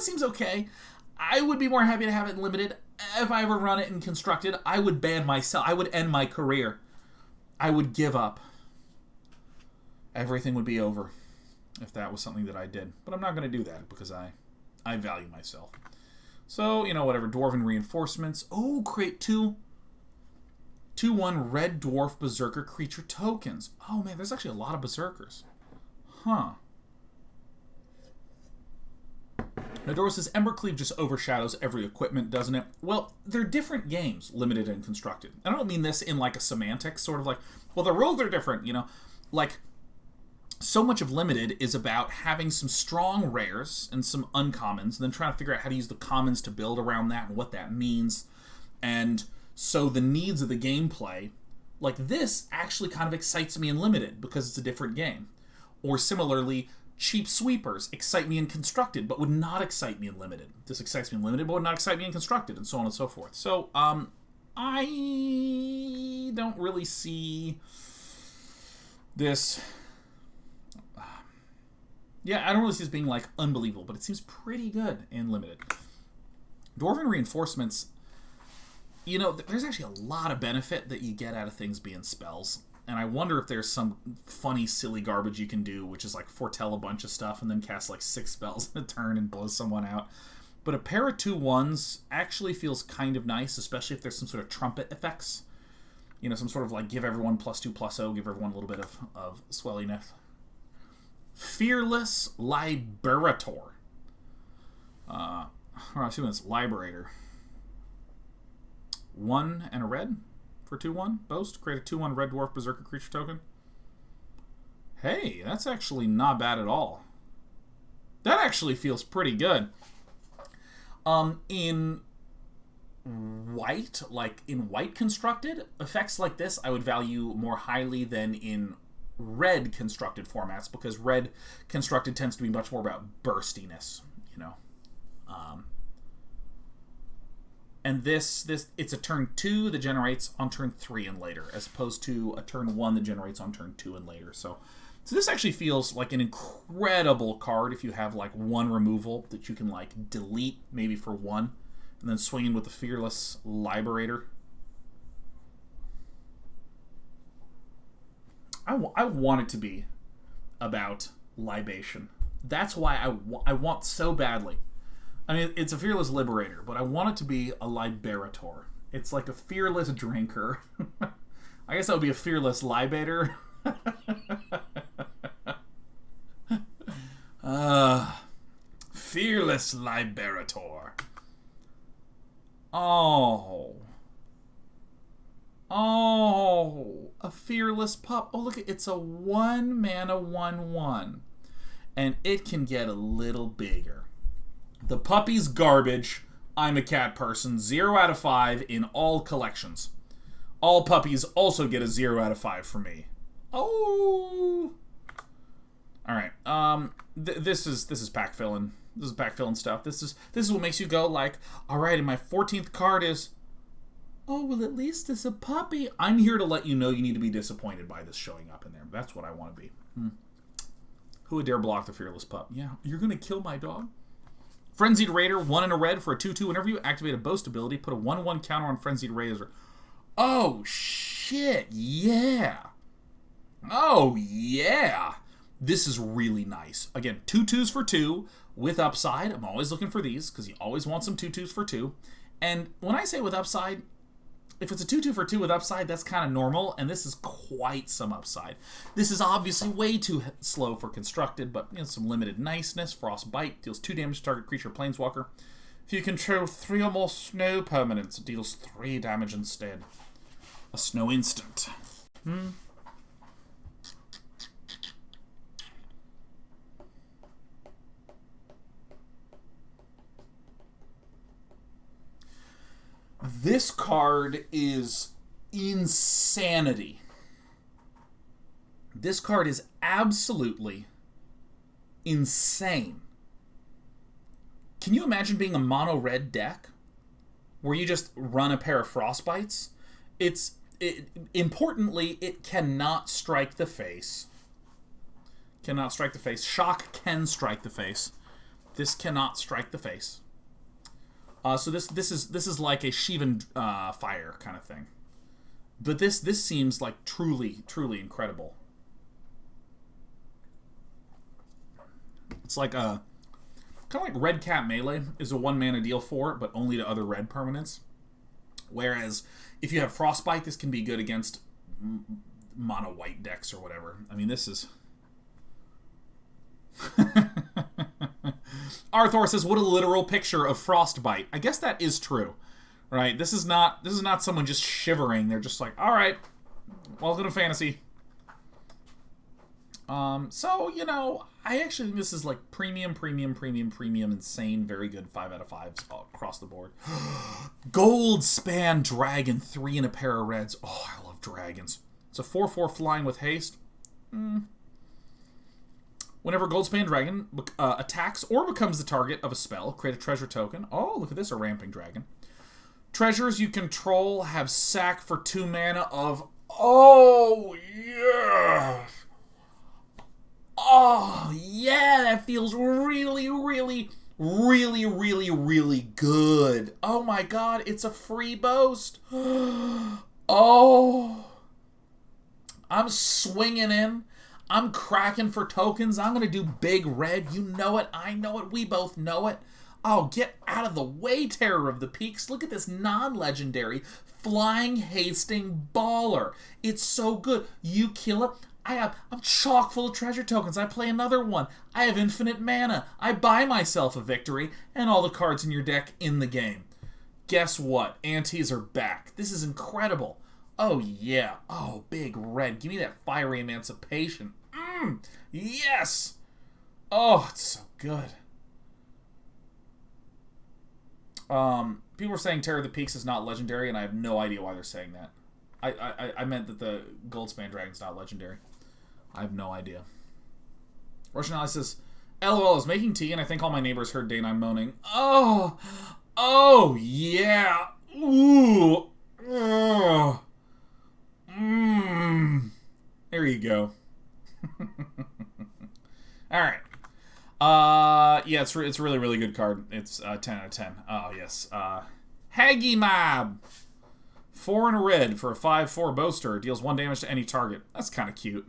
[SPEAKER 1] seems okay. I would be more happy to have it limited. If I ever run it in constructed, I would ban myself. I would end my career. I would give up. Everything would be over if that was something that I did. But I'm not going to do that because I value myself. So, you know, whatever. Dwarven Reinforcements. Oh, create 2/1 Red Dwarf Berserker creature tokens. Oh, man, there's actually a lot of Berserkers. Huh. Now, Dora says, Embercleave just overshadows every equipment, doesn't it? Well, they're different games, limited and constructed. I don't mean this in like a semantics, sort of like, well, the rules are different, you know? Like, so much of limited is about having some strong rares and some uncommons, and then trying to figure out how to use the commons to build around that and what that means. And so the needs of the gameplay, like this, actually kind of excites me in limited because it's a different game. Or similarly, cheap sweepers excite me in constructed, but would not excite me in limited. This excites me in limited, but would not excite me in constructed, and so on and so forth. So, I don't really see this. Yeah, I don't really see this being, like, unbelievable, but it seems pretty good in limited. Dwarven Reinforcements, you know, there's actually a lot of benefit that you get out of things being spells. And I wonder if there's some funny, silly garbage you can do, which is like foretell a bunch of stuff and then cast like 6 spells in a turn and blow someone out. But a pair of 2/1s actually feels kind of nice, especially if there's some sort of trumpet effects. You know, some sort of like give everyone +2/+0, give everyone a little bit of swelliness. Fearless Liberator. I assume it's Liberator. 1 and a red. For 2/1, Boast. Create a 2/1 Red Dwarf Berserker creature token. Hey, that's actually not bad at all. That actually feels pretty good. In white, like in white constructed, effects like this I would value more highly than in red constructed formats, because red constructed tends to be much more about burstiness, you know. And this it's a turn 2 that generates on turn 3 and later, as opposed to a turn 1 that generates on turn 2 and later. So this actually feels like an incredible card if you have like 1 removal that you can like delete maybe for 1, and then swing in with the Fearless Liberator. I want it to be about libation. That's why I want so badly. I mean, it's a Fearless Liberator, but I want it to be a Liberator. It's like a fearless drinker. I guess that would be a Fearless Libator. Fearless Liberator. Oh, a Fearless Pup. Oh, look, it's a 1 mana 1/1. And it can get a little bigger. The puppy's garbage. I'm a cat person. 0 out of 5 in all collections. All puppies also get a 0 out of 5 from me. Oh! Alright, this is pack filling. This is pack filling stuff. This is what makes you go like, alright, and my 14th card is, oh, well, at least it's a puppy. I'm here to let you know you need to be disappointed by this showing up in there. That's what I want to be. Who would dare block the fearless pup? Yeah, you're going to kill my dog? Frenzied Raider, 1 and a red for a 2/2 whenever you activate a boast ability. Put a 1/1 counter on Frenzied Raider. Oh, shit, yeah. Oh, yeah. This is really nice. Again, 2/2s for 2 with upside. I'm always looking for these because you always want some 2/2s for 2. And when I say with upside, if it's a 2/2 for 2 with upside, that's kind of normal, and this is quite some upside. This is obviously way too slow for constructed, but some limited niceness. Frostbite deals 2 damage to target creature planeswalker. If you control 3 or more snow permanents, it deals 3 damage instead. A snow instant. This card is insanity. This card is absolutely insane. Can you imagine being a mono-red deck where you just run a pair of Frostbites? Importantly, it cannot strike the face. Cannot strike the face. Shock can strike the face. This cannot strike the face. So this is like a Shivan fire kind of thing, but this seems like truly incredible. It's like a kind of like Red Cat Melee is a 1-mana deal 4, but only to other red permanents. Whereas if you have Frostbite, this can be good against mono white decks or whatever. I mean, this is. Arthur says, "What a literal picture of Frostbite." I guess that is true, right? This is not someone just shivering. They're just like, all right, welcome to fantasy. So I actually think this is like premium, insane, very good 5 out of 5s across the board. Goldspan Dragon, 3 and a pair of reds. Oh, I love dragons. It's a 4/4 flying with haste. Whenever Goldspan Dragon attacks or becomes the target of a spell, create a treasure token. Oh, look at this, a Ramping Dragon. Treasures you control have sack for 2 mana of... Oh, yeah! Oh, yeah, that feels really good. Oh my god, it's a free boast. Oh. I'm swinging in. I'm cracking for tokens. I'm going to do big red. You know it. I know it. We both know it. Oh, get out of the way, Terror of the Peaks. Look at this non-legendary flying hasting baller. It's so good. You kill it. I'm chock full of treasure tokens. I play another one. I have infinite mana. I buy myself a victory and all the cards in your deck in the game. Guess what? Antes are back. This is incredible. Oh, yeah. Oh, big red. Give me that fiery emancipation. Yes! Oh, it's so good. People are saying Terror of the Peaks is not legendary, and I have no idea why they're saying that. I meant that the Goldspan Dragon's not legendary. I have no idea. Roshanali says, LOL, I was making tea, and I think all my neighbors heard Day 9 moaning. Oh, yeah. Ooh. Ugh. There you go. Alright. Yeah, it's really good card. It's 10 out of 10. Oh, yes. Haggy Mob! 4 and a red for a 5/4 boaster. Deals 1 damage to any target. That's kind of cute.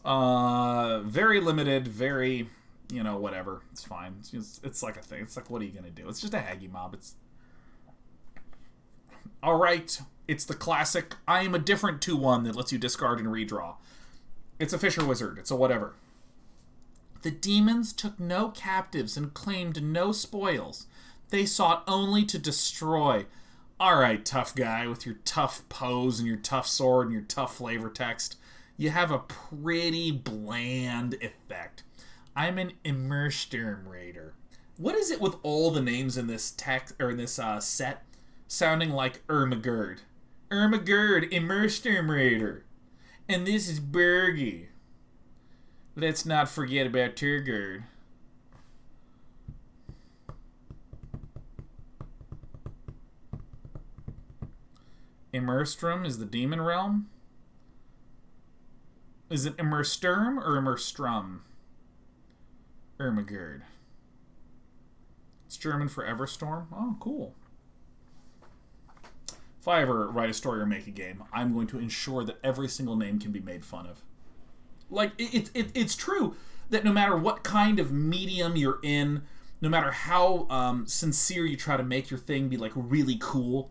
[SPEAKER 1] Very limited, very, whatever. It's fine. It's like a thing. It's like, what are you going to do? It's just a Haggy Mob. Alright. It's the classic, I am a different 2/1 that lets you discard and redraw. It's a Fisher Wizard. It's a whatever. The demons took no captives and claimed no spoils. They sought only to destroy. Alright, tough guy, with your tough pose and your tough sword and your tough flavor text. You have a pretty bland effect. I'm an Immersturm Raider. What is it with all the names in this text or in this set? sounding like Ermagerd. Ermagerd, Immersed Raider. And this is Bergie. Let's not forget about Turgard. Immerstrum is the demon realm. Is it Immersturm or Immerstrum? Ermagerd. It's German for Everstorm. Oh, cool. If I ever write a story or make a game, I'm going to ensure that every single name can be made fun of. Like, it's true that no matter what kind of medium you're in, no matter how sincere you try to make your thing be, like, really cool,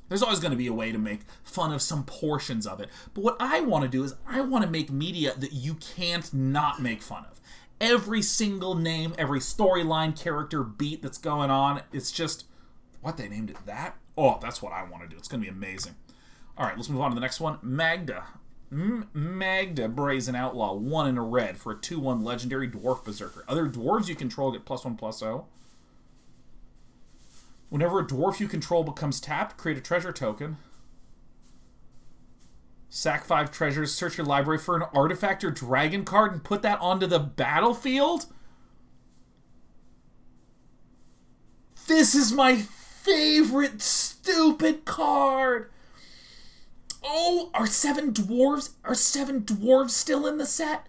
[SPEAKER 1] there's always going to be a way to make fun of some portions of it. But what I want to do is I want to make media that you can't not make fun of. Every single name, every storyline, character, beat that's going on, it's just, what, they named it that? Oh, that's what I want to do. It's going to be amazing. All right, let's move on to the next one. Magda. Magda, Brazen Outlaw, 1 in a red for a 2/1 legendary Dwarf Berserker. Other dwarves you control get +1/+0. Whenever a dwarf you control becomes tapped, create a treasure token. Sack 5 treasures, search your library for an artifact or dragon card and put that onto the battlefield? This is my favorite stupid card! Oh, are 7 dwarves still in the set?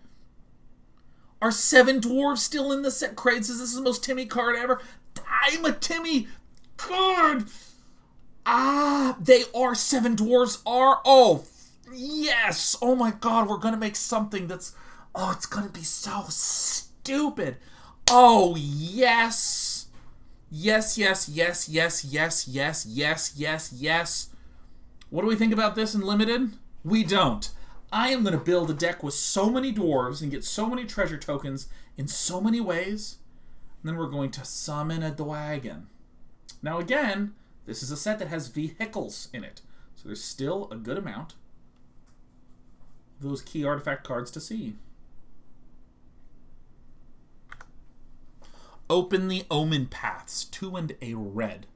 [SPEAKER 1] Are 7 dwarves still in the set? Craig says this is the most Timmy card ever. I'm a Timmy card! Ah, they are 7 dwarves are. Oh, yes! Oh my god, we're gonna make something that's... Oh, it's gonna be so stupid. Oh, yes! Yes, yes, yes, yes, yes, yes, yes, yes, yes. What do we think about this in Limited? We don't. I am going to build a deck with so many dwarves and get so many treasure tokens in so many ways. And then we're going to summon a dragon. Now again, this is a set that has vehicles in it. So there's still a good amount of those key artifact cards to see. Open the Omen Paths. 2 and a red.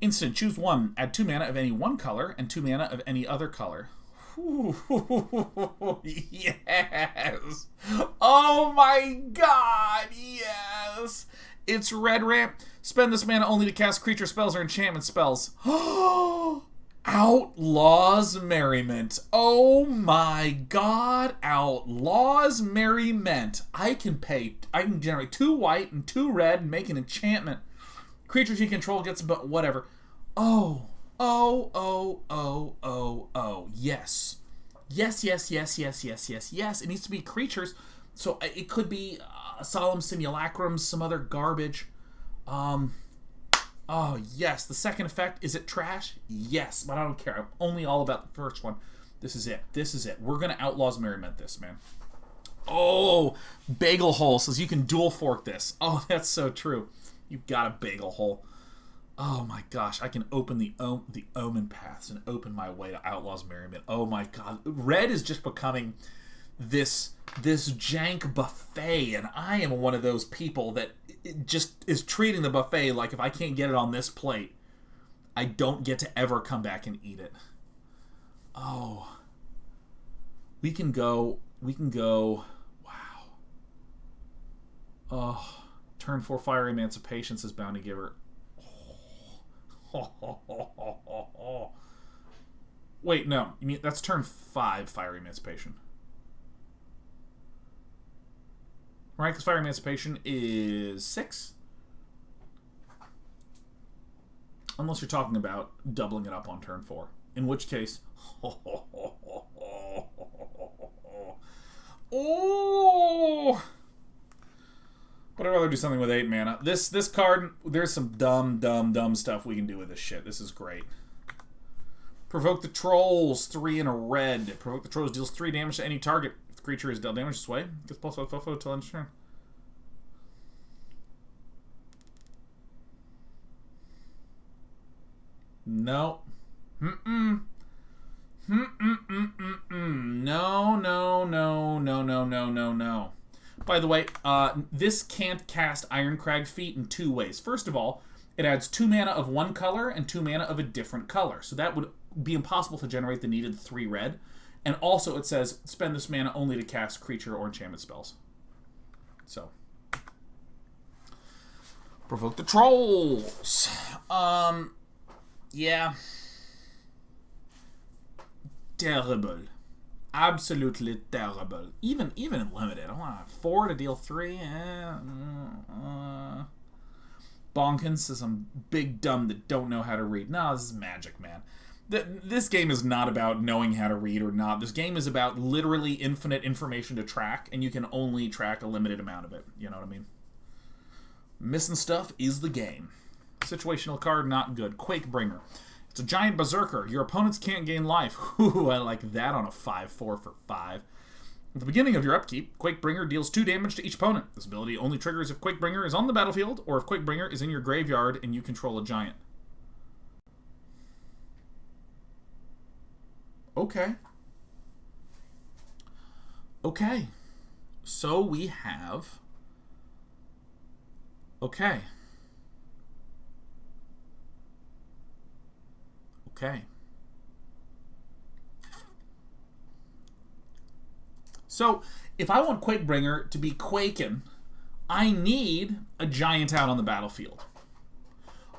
[SPEAKER 1] Instant, choose 1. Add 2 mana of any one color and 2 mana of any other color. Ooh, yes! Oh my god, yes! It's red ramp. Spend this mana only to cast creature spells or enchantment spells. Outlaws Merriment. Oh my god, Outlaws Merriment. I can generate 2 white and 2 red and make an enchantment. Creatures you control gets but whatever. Oh. Yes. Yes, yes, yes, yes, yes, yes, yes. It needs to be creatures. So it could be Solemn Simulacrum, some other garbage. Oh, yes. The second effect, is it trash? Yes, but I don't care. I'm only all about the first one. This is it. This is it. We're going to Outlaws Merriment this, man. Oh, Bagel Hole says you can dual fork this. Oh, that's so true. You've got a Bagel Hole. Oh my gosh, I can open the Omen Paths and open my way to Outlaws Merriment. Oh my god. Red is just becoming this jank buffet, and I am one of those people that just is treating the buffet like if I can't get it on this plate, I don't get to ever come back and eat it. Oh. We can go, wow. Oh, turn 4 Fire Emancipation says Bounty Giver. Wait, no. You mean that's turn 5 Fire Emancipation. Right, because Fire Emancipation is 6. Unless you're talking about doubling it up on turn 4. In which case... Oh! But I'd rather do something with 8 mana. This card, there's some dumb stuff we can do with this shit. This is great. Provoke the Trolls, 3 and a red. Provoke the Trolls deals 3 damage to any target. If the creature is dealt damage this way, gets +1 +4 till end of turn. No. No. By the way, this can't cast Ironcrag Feat in 2 ways. First of all, It adds 2 mana of one color and 2 mana of a different color. So that would be impossible to generate the needed 3 red. And also it says, spend this mana only to cast creature or enchantment spells. So. Provoke the trolls. Yeah. Terrible. Absolutely terrible. Even in limited. I want 4 to deal 3. Bonkins says I'm big dumb that don't know how to read. No, this is Magic, man. This game is not about knowing how to read or not. This game is about literally infinite information to track, and you can only track a limited amount of it. You know what I mean? Missing stuff is the game. Situational card, not good. Quake Bringer. It's a giant berserker. Your opponents can't gain life. Ooh, I like that on a 5/4 for 5. At the beginning of your upkeep, Quake Bringer deals 2 damage to each opponent. This ability only triggers if Quake Bringer is on the battlefield or if Quake Bringer is in your graveyard and you control a giant. Okay. Okay. So we have... Okay. Okay. So, if I want Quake Bringer to be quaking, I need a giant out on the battlefield.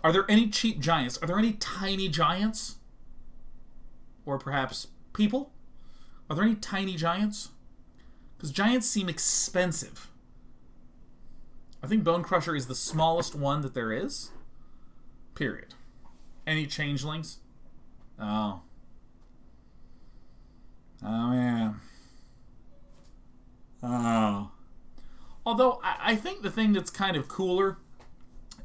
[SPEAKER 1] Are there any cheap giants? Are there any tiny giants? Or perhaps people? Are there any tiny giants? Because giants seem expensive. I think Bone Crusher is the smallest one that there is. Period. Any changelings? Oh. Oh, yeah. Oh. Although, I think the thing that's kind of cooler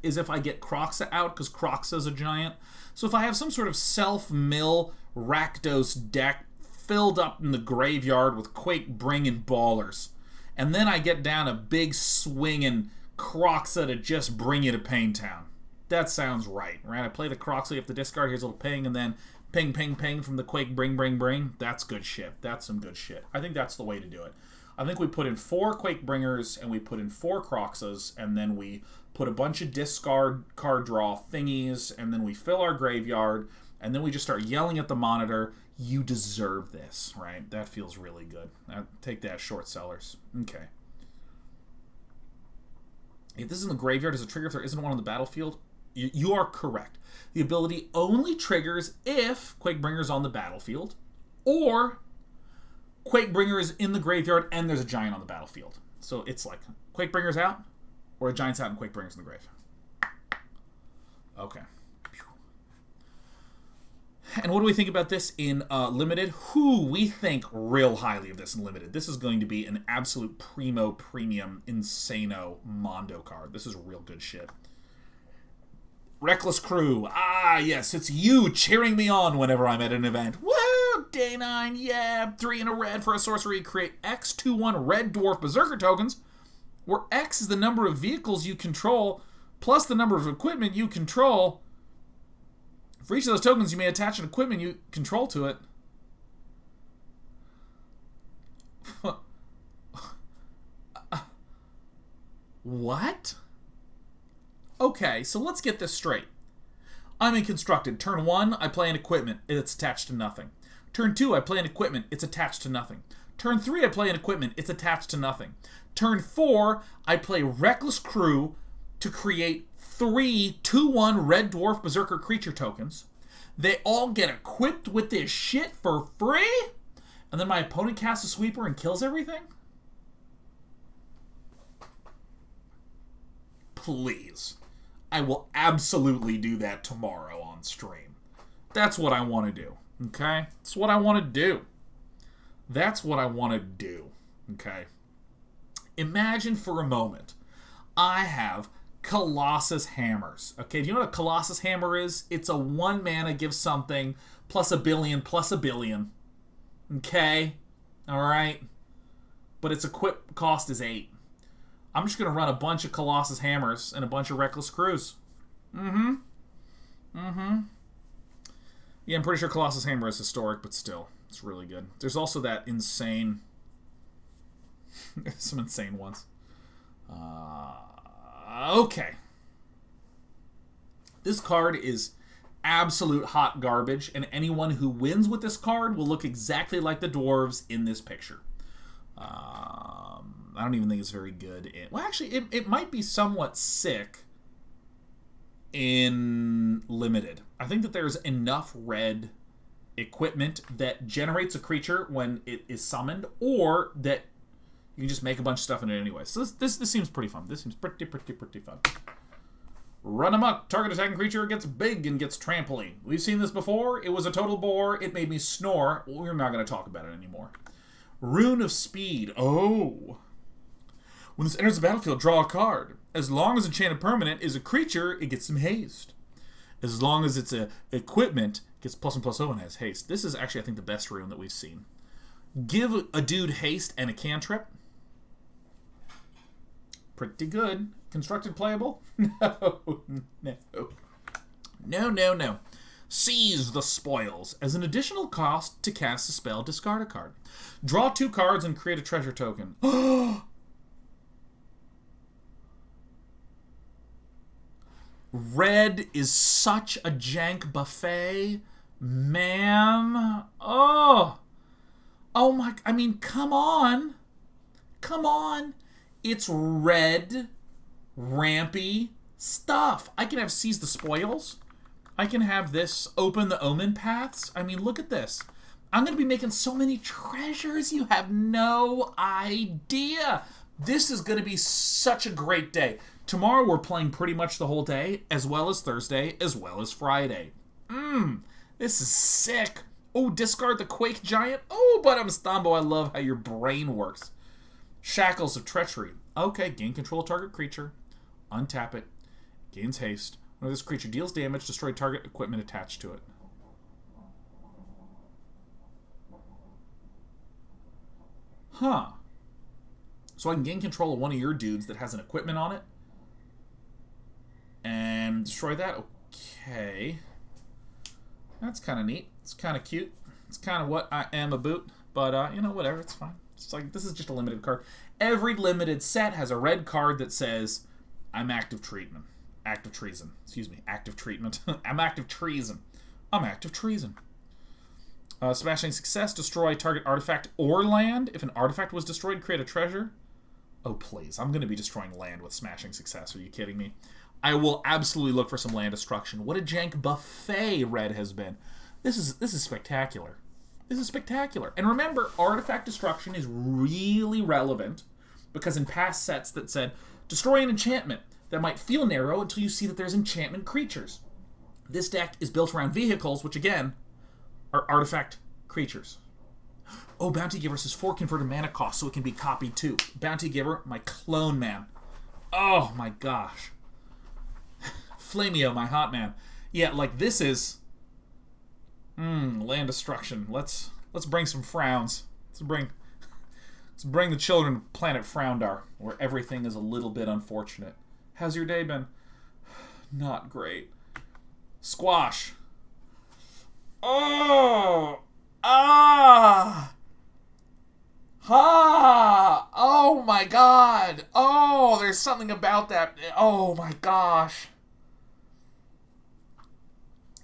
[SPEAKER 1] is if I get Kroxa out, because Kroxa's a giant. So if I have some sort of self-mill Rakdos deck filled up in the graveyard with Quake Bringing Ballers, and then I get down a big swinging Kroxa to just bring you to Paintown. That sounds right? I play the Kroxa, you have to discard, here's a little ping, and then ping, ping, ping from the Quake Bring. That's good shit. That's some good shit. I think that's the way to do it. I think we put in 4 Quake Bringers, and we put in 4 Kroxas, and then we put a bunch of discard card draw thingies, and then we fill our graveyard, and then we just start yelling at the monitor, you deserve this, right? That feels really good. Take that, short sellers. Okay. If this is in the graveyard as a trigger, if there isn't one on the battlefield, you are correct. The ability only triggers if Quake Bringer is on the battlefield, or Quake Bringer is in the graveyard and there's a giant on the battlefield. So it's like Quake Bringer's out, or a giant's out and Quake Bringer's in the grave. Okay. And what do we think about this in Limited? We think real highly of this in Limited. This is going to be an absolute primo, premium, insano Mondo card. This is real good shit. Reckless Crew. Ah, yes, it's you cheering me on whenever I'm at an event. Woohoo! Day 9, yeah. 3 in a red for a sorcery. Create X 2/1 Red Dwarf Berserker tokens, where X is the number of vehicles you control, plus the number of equipment you control. For each of those tokens, you may attach an equipment you control to it. What? Okay, so let's get this straight. I'm in Constructed. Turn 1, I play an equipment. It's attached to nothing. Turn 2, I play an equipment. It's attached to nothing. Turn 3, I play an equipment. It's attached to nothing. Turn 4, I play Reckless Crew to create 3 2/1 Red Dwarf Berserker creature tokens. They all get equipped with this shit for free? And then my opponent casts a sweeper and kills everything? Please. I will absolutely do that tomorrow on stream. That's what I want to do. Okay? That's what I want to do. That's what I want to do. Okay? Imagine for a moment I have Colossus Hammers. Okay, do you know what a Colossus Hammer is? It's a 1 mana, give something, plus a billion, plus a billion. Okay? Alright? But its equip cost is 8. I'm just going to run a bunch of Colossus Hammers and a bunch of Reckless Crews. Yeah, I'm pretty sure Colossus Hammer is historic, but still, it's really good. There's also that insane... some insane ones. Okay. This card is absolute hot garbage, and anyone who wins with this card will look exactly like the dwarves in this picture. I don't even think it's very good. Well, actually, it might be somewhat sick in limited. I think that there's enough red equipment that generates a creature when it is summoned, or that you can just make a bunch of stuff in it anyway. So this seems pretty fun. This seems pretty fun. Run amok. Target attacking creature gets big and gets trampoline. We've seen this before. It was a total bore. It made me snore. We're not going to talk about it anymore. Rune of Speed. Oh. When this enters the battlefield, draw a card. As long as enchanted permanent is a creature, it gets some haste. As long as it's a equipment, it gets +1/+0 and has haste. This is actually, I think, the best rune that we've seen. Give a dude haste and a cantrip. Pretty good. Constructed playable? No. Seize the spoils. As an additional cost to cast a spell, discard a card. Draw 2 cards and create a treasure token. Red is such a jank buffet. Man. Oh my, I mean, come on. It's red, rampy stuff. I can have Seize the Spoils. I can have this Open the Omen Paths. I mean, look at this. I'm going to be making so many treasures, you have no idea. This is going to be such a great day. Tomorrow we're playing pretty much the whole day, as well as Thursday, as well as Friday. This is sick. Oh, discard the Quake Giant. Oh, but I'm Stombo. I love how your brain works. Shackles of Treachery. Okay, gain control of target creature. Untap it. Gains haste. When this creature deals damage, destroy target equipment attached to it. Huh. So I can gain control of one of your dudes that has an equipment on it. And destroy that. Okay. That's kind of neat. It's kind of cute. It's kind of what I am about. But, you know, whatever. It's fine. It's like, this is just a limited card. Every limited set has a red card that says, I'm active treatment. Active treason. Excuse me. Active treatment. I'm active treason. I'm active treason. Smashing Success. Destroy target artifact or land. If an artifact was destroyed, create a treasure. Oh, please. I'm going to be destroying land with Smashing Success. Are you kidding me? I will absolutely look for some land destruction. What a jank buffet red has been. This is spectacular. This is spectacular. And remember, artifact destruction is really relevant because in past sets that said, destroy an enchantment, that might feel narrow until you see that there's enchantment creatures. This deck is built around vehicles, which again, are artifact creatures. Oh, Bounty Giver says 4 converted mana cost, so it can be copied too. Bounty Giver, my clone man. Oh my gosh. Flamio, my hot man. Yeah, like this is... land destruction. Let's bring some frowns. Let's bring the children to planet Froundar, where everything is a little bit unfortunate. How's your day been? Not great. Squash. Oh! Ah! Ha! Oh my god! Oh, there's something about that. Oh my gosh.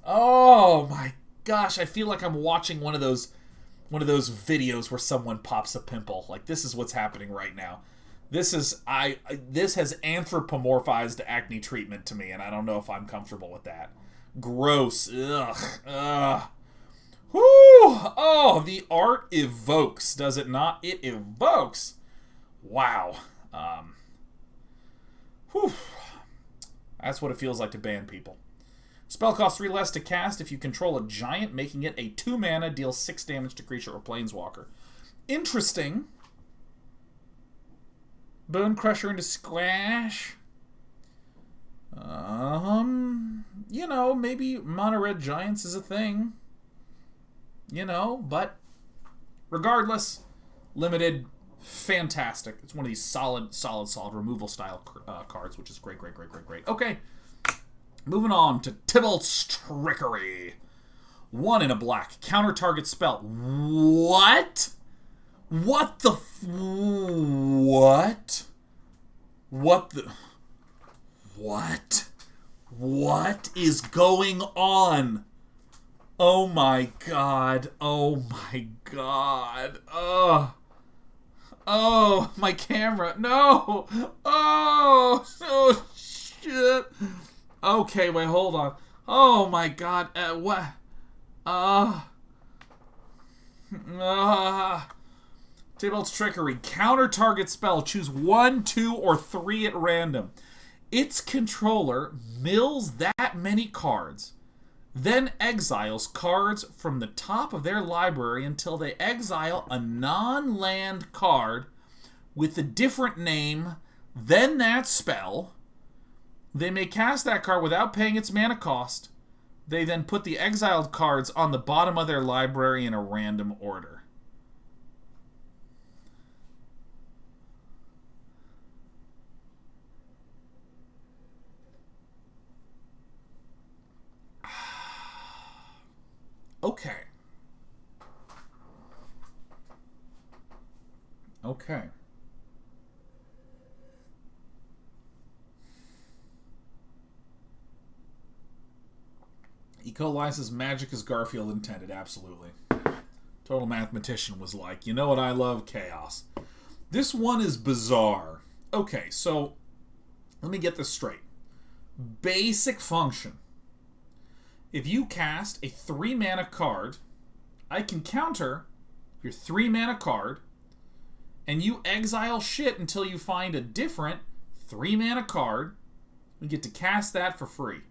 [SPEAKER 1] Oh my gosh, I feel like I'm watching one of those videos where someone pops a pimple. Like, this is what's happening right now. This has anthropomorphized acne treatment to me, and I don't know if I'm comfortable with that. Gross. Ugh. Whoo! Oh, the art evokes, does it not? It evokes. Wow. Whew. That's what it feels like to ban people. Spell costs 3 less to cast if you control a giant, making it a 2 mana, deals 6 damage to creature or planeswalker. Interesting. Bone Crusher into Squash. You know, maybe Mono Red Giants is a thing. You know, but regardless, limited, fantastic. It's one of these solid removal style cards, which is great. Okay. Moving on to Tibbles Trickery. 1 in a black. Counter target spell. What? What the... What? What the... What? What is going on? Oh my god. Oh my god. Oh, my camera. No. Oh, shit. Okay, wait, hold on. Oh my god. What? Tibbles Trickery. Counter target spell. Choose 1, 2, or 3 at random. Its controller mills that many cards, then exiles cards from the top of their library until they exile a non-land card with a different name than that spell. They may cast that card without paying its mana cost. They then put the exiled cards on the bottom of their library in a random order. Okay. Okay. E. coli says magic as Garfield intended. Absolutely. Total Mathematician was like, you know what I love? Chaos. This one is bizarre. Okay, so let me get this straight. Basic function. If you cast a 3-mana card, I can counter your 3-mana card, and you exile shit until you find a different 3-mana card. We get to cast that for free.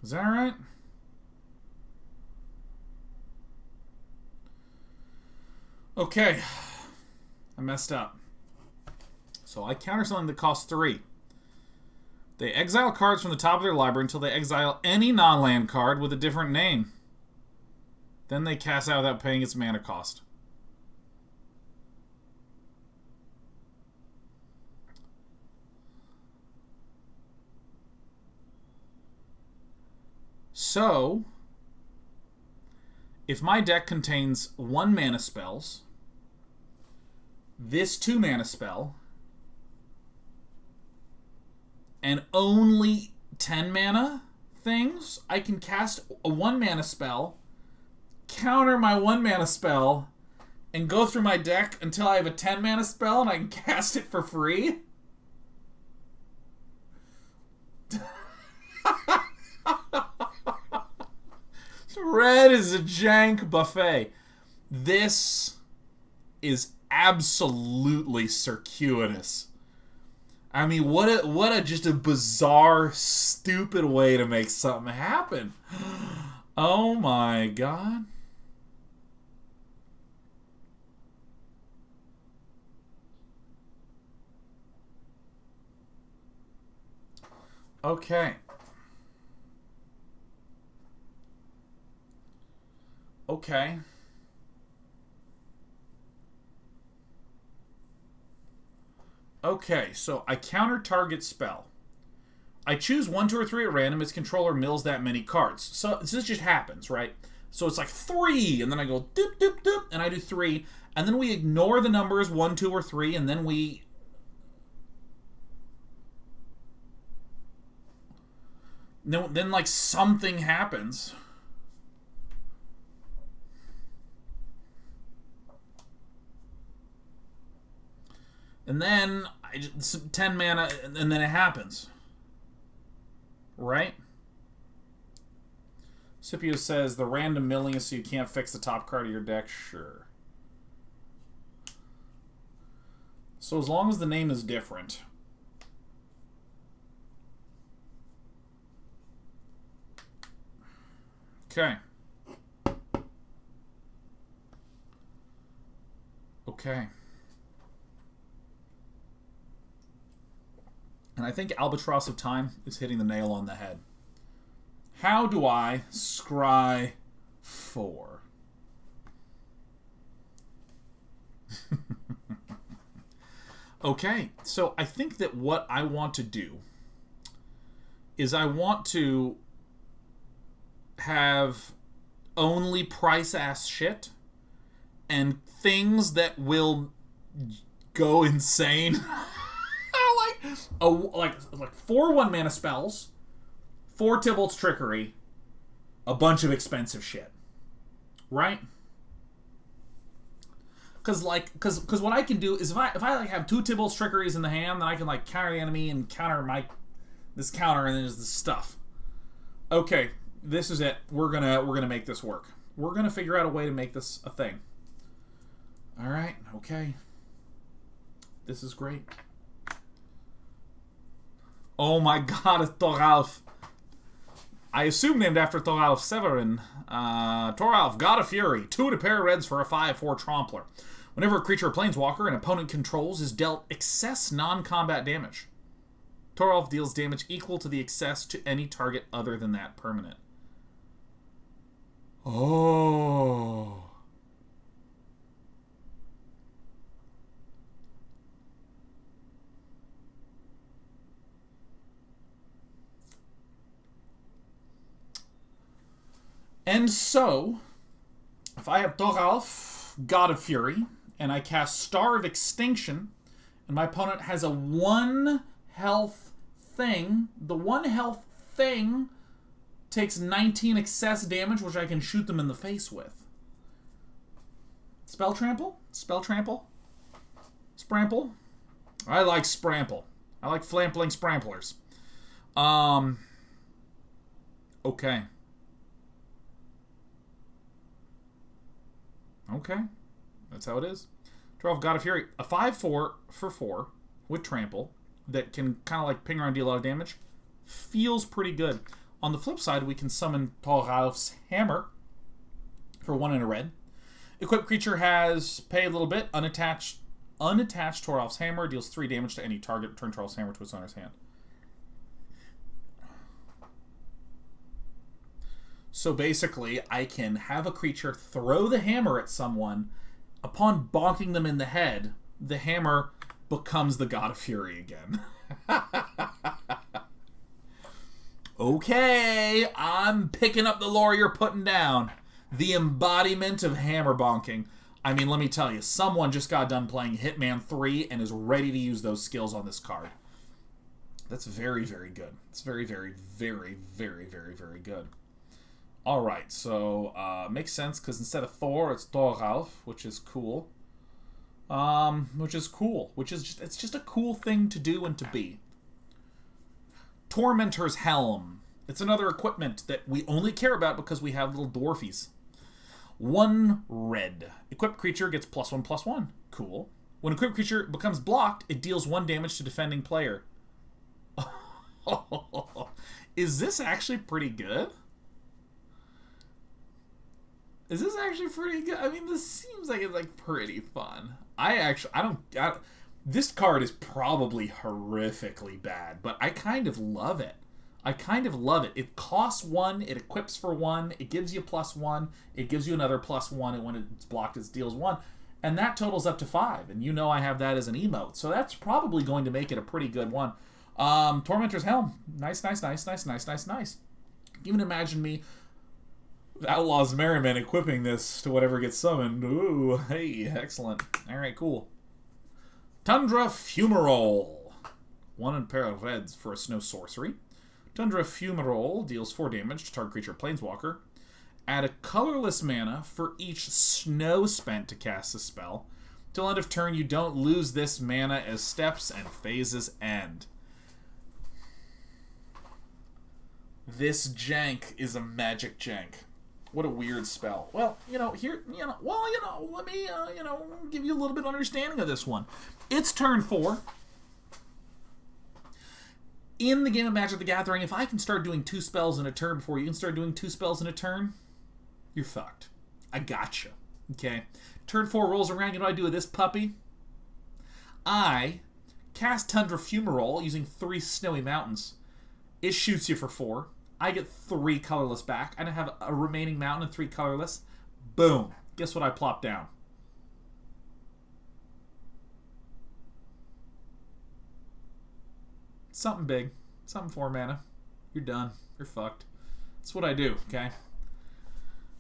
[SPEAKER 1] Is that right? Okay. I messed up. So I counter something that costs 3. They exile cards from the top of their library until they exile any non-land card with a different name. Then they cast out without paying its mana cost. So, if my deck contains 1 mana spells, this 2 mana spell, and only 10 mana things, I can cast a 1 mana spell, counter my 1 mana spell, and go through my deck until I have a 10 mana spell and I can cast it for free? Red is a jank buffet. This is absolutely circuitous. I mean, what a just a bizarre, stupid way to make something happen. Oh my god. Okay. Okay. Okay, so I counter target spell. I choose 1, 2, or 3 at random. Its controller mills that many cards. So this just happens, right? So it's like 3, and then I go doop, doop, doop, and I do 3. And then we ignore the numbers 1, 2, or 3, and then we... Then like, something happens. And then, 10 mana, and then it happens. Right? Scipio says, the random milling is so you can't fix the top card of your deck. Sure. So as long as the name is different. Okay. Okay. And I think Albatross of Time is hitting the nail on the head. How do I scry 4? Okay, so I think that what I want to do is I want to have only price-ass shit and things that will go insane. like 4 1-mana spells, 4 Tibbles Trickery, a bunch of expensive shit. Right? Because what I can do is if I like have 2 Tibbles Trickeries in the hand, then I can like counter the enemy and counter this counter, and then there's this stuff. Okay, this is it. We're gonna make this work. We're gonna figure out a way to make this a thing. All right. Okay. This is great. Oh my God! It's Thoralf. I assume named after Thoralf Severin. Thoralf, God of Fury. 2 to pair reds for a 5/4 Trampler. Whenever a creature or planeswalker an opponent controls is dealt excess non-combat damage. Thoralf deals damage equal to the excess to any target other than that permanent. Oh. And so, if I have Thoralf, God of Fury, and I cast Star of Extinction, and my opponent has a 1 health thing, the 1 health thing takes 19 excess damage, which I can shoot them in the face with. Spell Trample? Spell Trample? Sprample? I like Sprample. I like Flampling Spramplers. Okay. Okay. That's how it is. 12 God of Fury. A 5/4 for 4 with Trample that can kind of like ping around, deal a lot of damage. Feels pretty good. On the flip side, we can summon Thoralf's Hammer for 1 and a red. Equipped creature has pay a little bit. Unattached Thoralf's Hammer deals 3 damage to any target. Return Thoralf's Hammer to its owner's hand. So basically, I can have a creature throw the hammer at someone. Upon bonking them in the head, the hammer becomes the God of Fury again. Okay, I'm picking up the lore you're putting down. The embodiment of hammer bonking. I mean, let me tell you, someone just got done playing Hitman 3 and is ready to use those skills on this card. That's very, very good. It's very, very, very, very, very, very good. Alright, so, makes sense, because instead of Thor, it's Thoralf, which is cool. It's just a cool thing to do and to be. Tormentors Helm. It's another equipment that we only care about because we have little dwarfies. 1 red. Equipped creature gets +1/+1. Cool. When equipped creature becomes blocked, it deals 1 damage to defending player. Is this actually pretty good? Is this actually pretty good? I mean, this seems like it's like pretty fun. This card is probably horrifically bad, but I kind of love it. It costs 1, it equips for 1, it gives you +1, it gives you another +1, and when it's blocked, it deals 1. And that totals up to 5, and you know I have that as an emote, so that's probably going to make it a pretty good one. Tormentor's Helm. Nice. You can imagine me, Outlaw's Merriman, equipping this to whatever gets summoned. Ooh, hey, excellent. Alright, cool. Tundra Fumarole. 1 and a pair of reds for a snow sorcery. Tundra Fumarole deals 4 damage to target creature planeswalker. Add a colorless mana for each snow spent to cast a spell. Till end of turn, you don't lose this mana as steps and phases end. This jank is a magic jank. What a weird spell. Well, let me, give you a little bit of understanding of this one. It's turn 4. In the game of Magic the Gathering, if I can start doing 2 spells in a turn before you can start doing 2 spells in a turn, you're fucked. I gotcha. Okay? Turn 4 rolls around, you know what I do with this puppy? I cast Tundra Fumarole using 3 snowy mountains. It shoots you for 4. I get 3 colorless back. I have a remaining mountain and 3 colorless. Boom. Guess what I plop down? Something big. Something 4 mana. You're done. You're fucked. That's what I do, okay?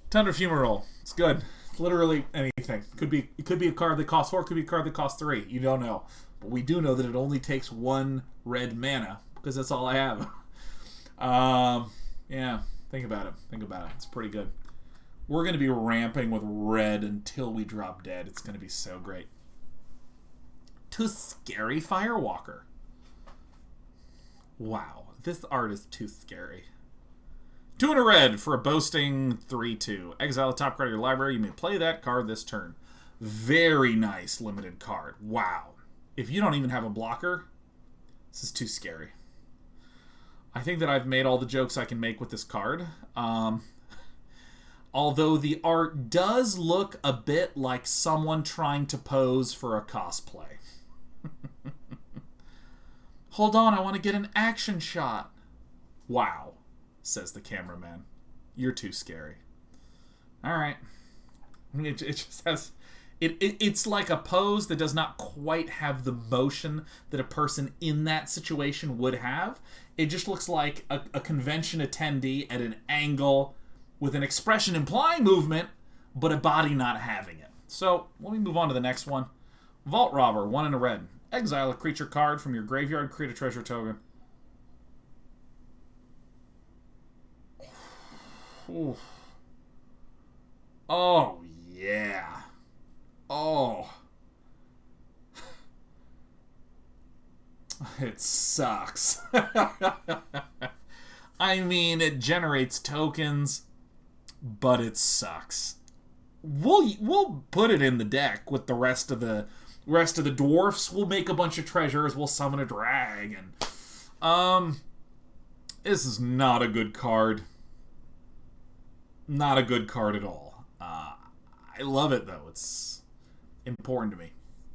[SPEAKER 1] Tundra Fumarole. It's good. Literally anything. It could be a card that costs 4, it could be a card that costs 3. You don't know. But we do know that it only takes 1 red mana, because that's all I have. Yeah, think about it. It's pretty good. We're going to be ramping with red until we drop dead. It's going to be so great. Too scary Firewalker. Wow, this art is too scary. 2 and a red for a boasting 3/2. Exile the top card of your library. You may play that card this turn. Very nice limited card. Wow. If you don't even have a blocker, this is too scary. I think that I've made all the jokes I can make with this card. Although the art does look a bit like someone trying to pose for a cosplay. Hold on, I want to get an action shot. Wow, says the cameraman. You're too scary. Alright. It just has... It's like a pose that does not quite have the motion that a person in that situation would have. It just looks like a convention attendee at an angle with an expression implying movement, but a body not having it. So, let me move on to the next one. Vault Robber, 1 and a red. Exile a creature card from your graveyard, create a treasure token. Oof. Oh, yeah. Oh. It sucks. I mean, it generates tokens, but it sucks. We'll put it in the deck with the rest of the dwarfs. We'll make a bunch of treasures. We'll summon a drag, and this is not a good card. Not a good card at all. I love it though. It's important to me.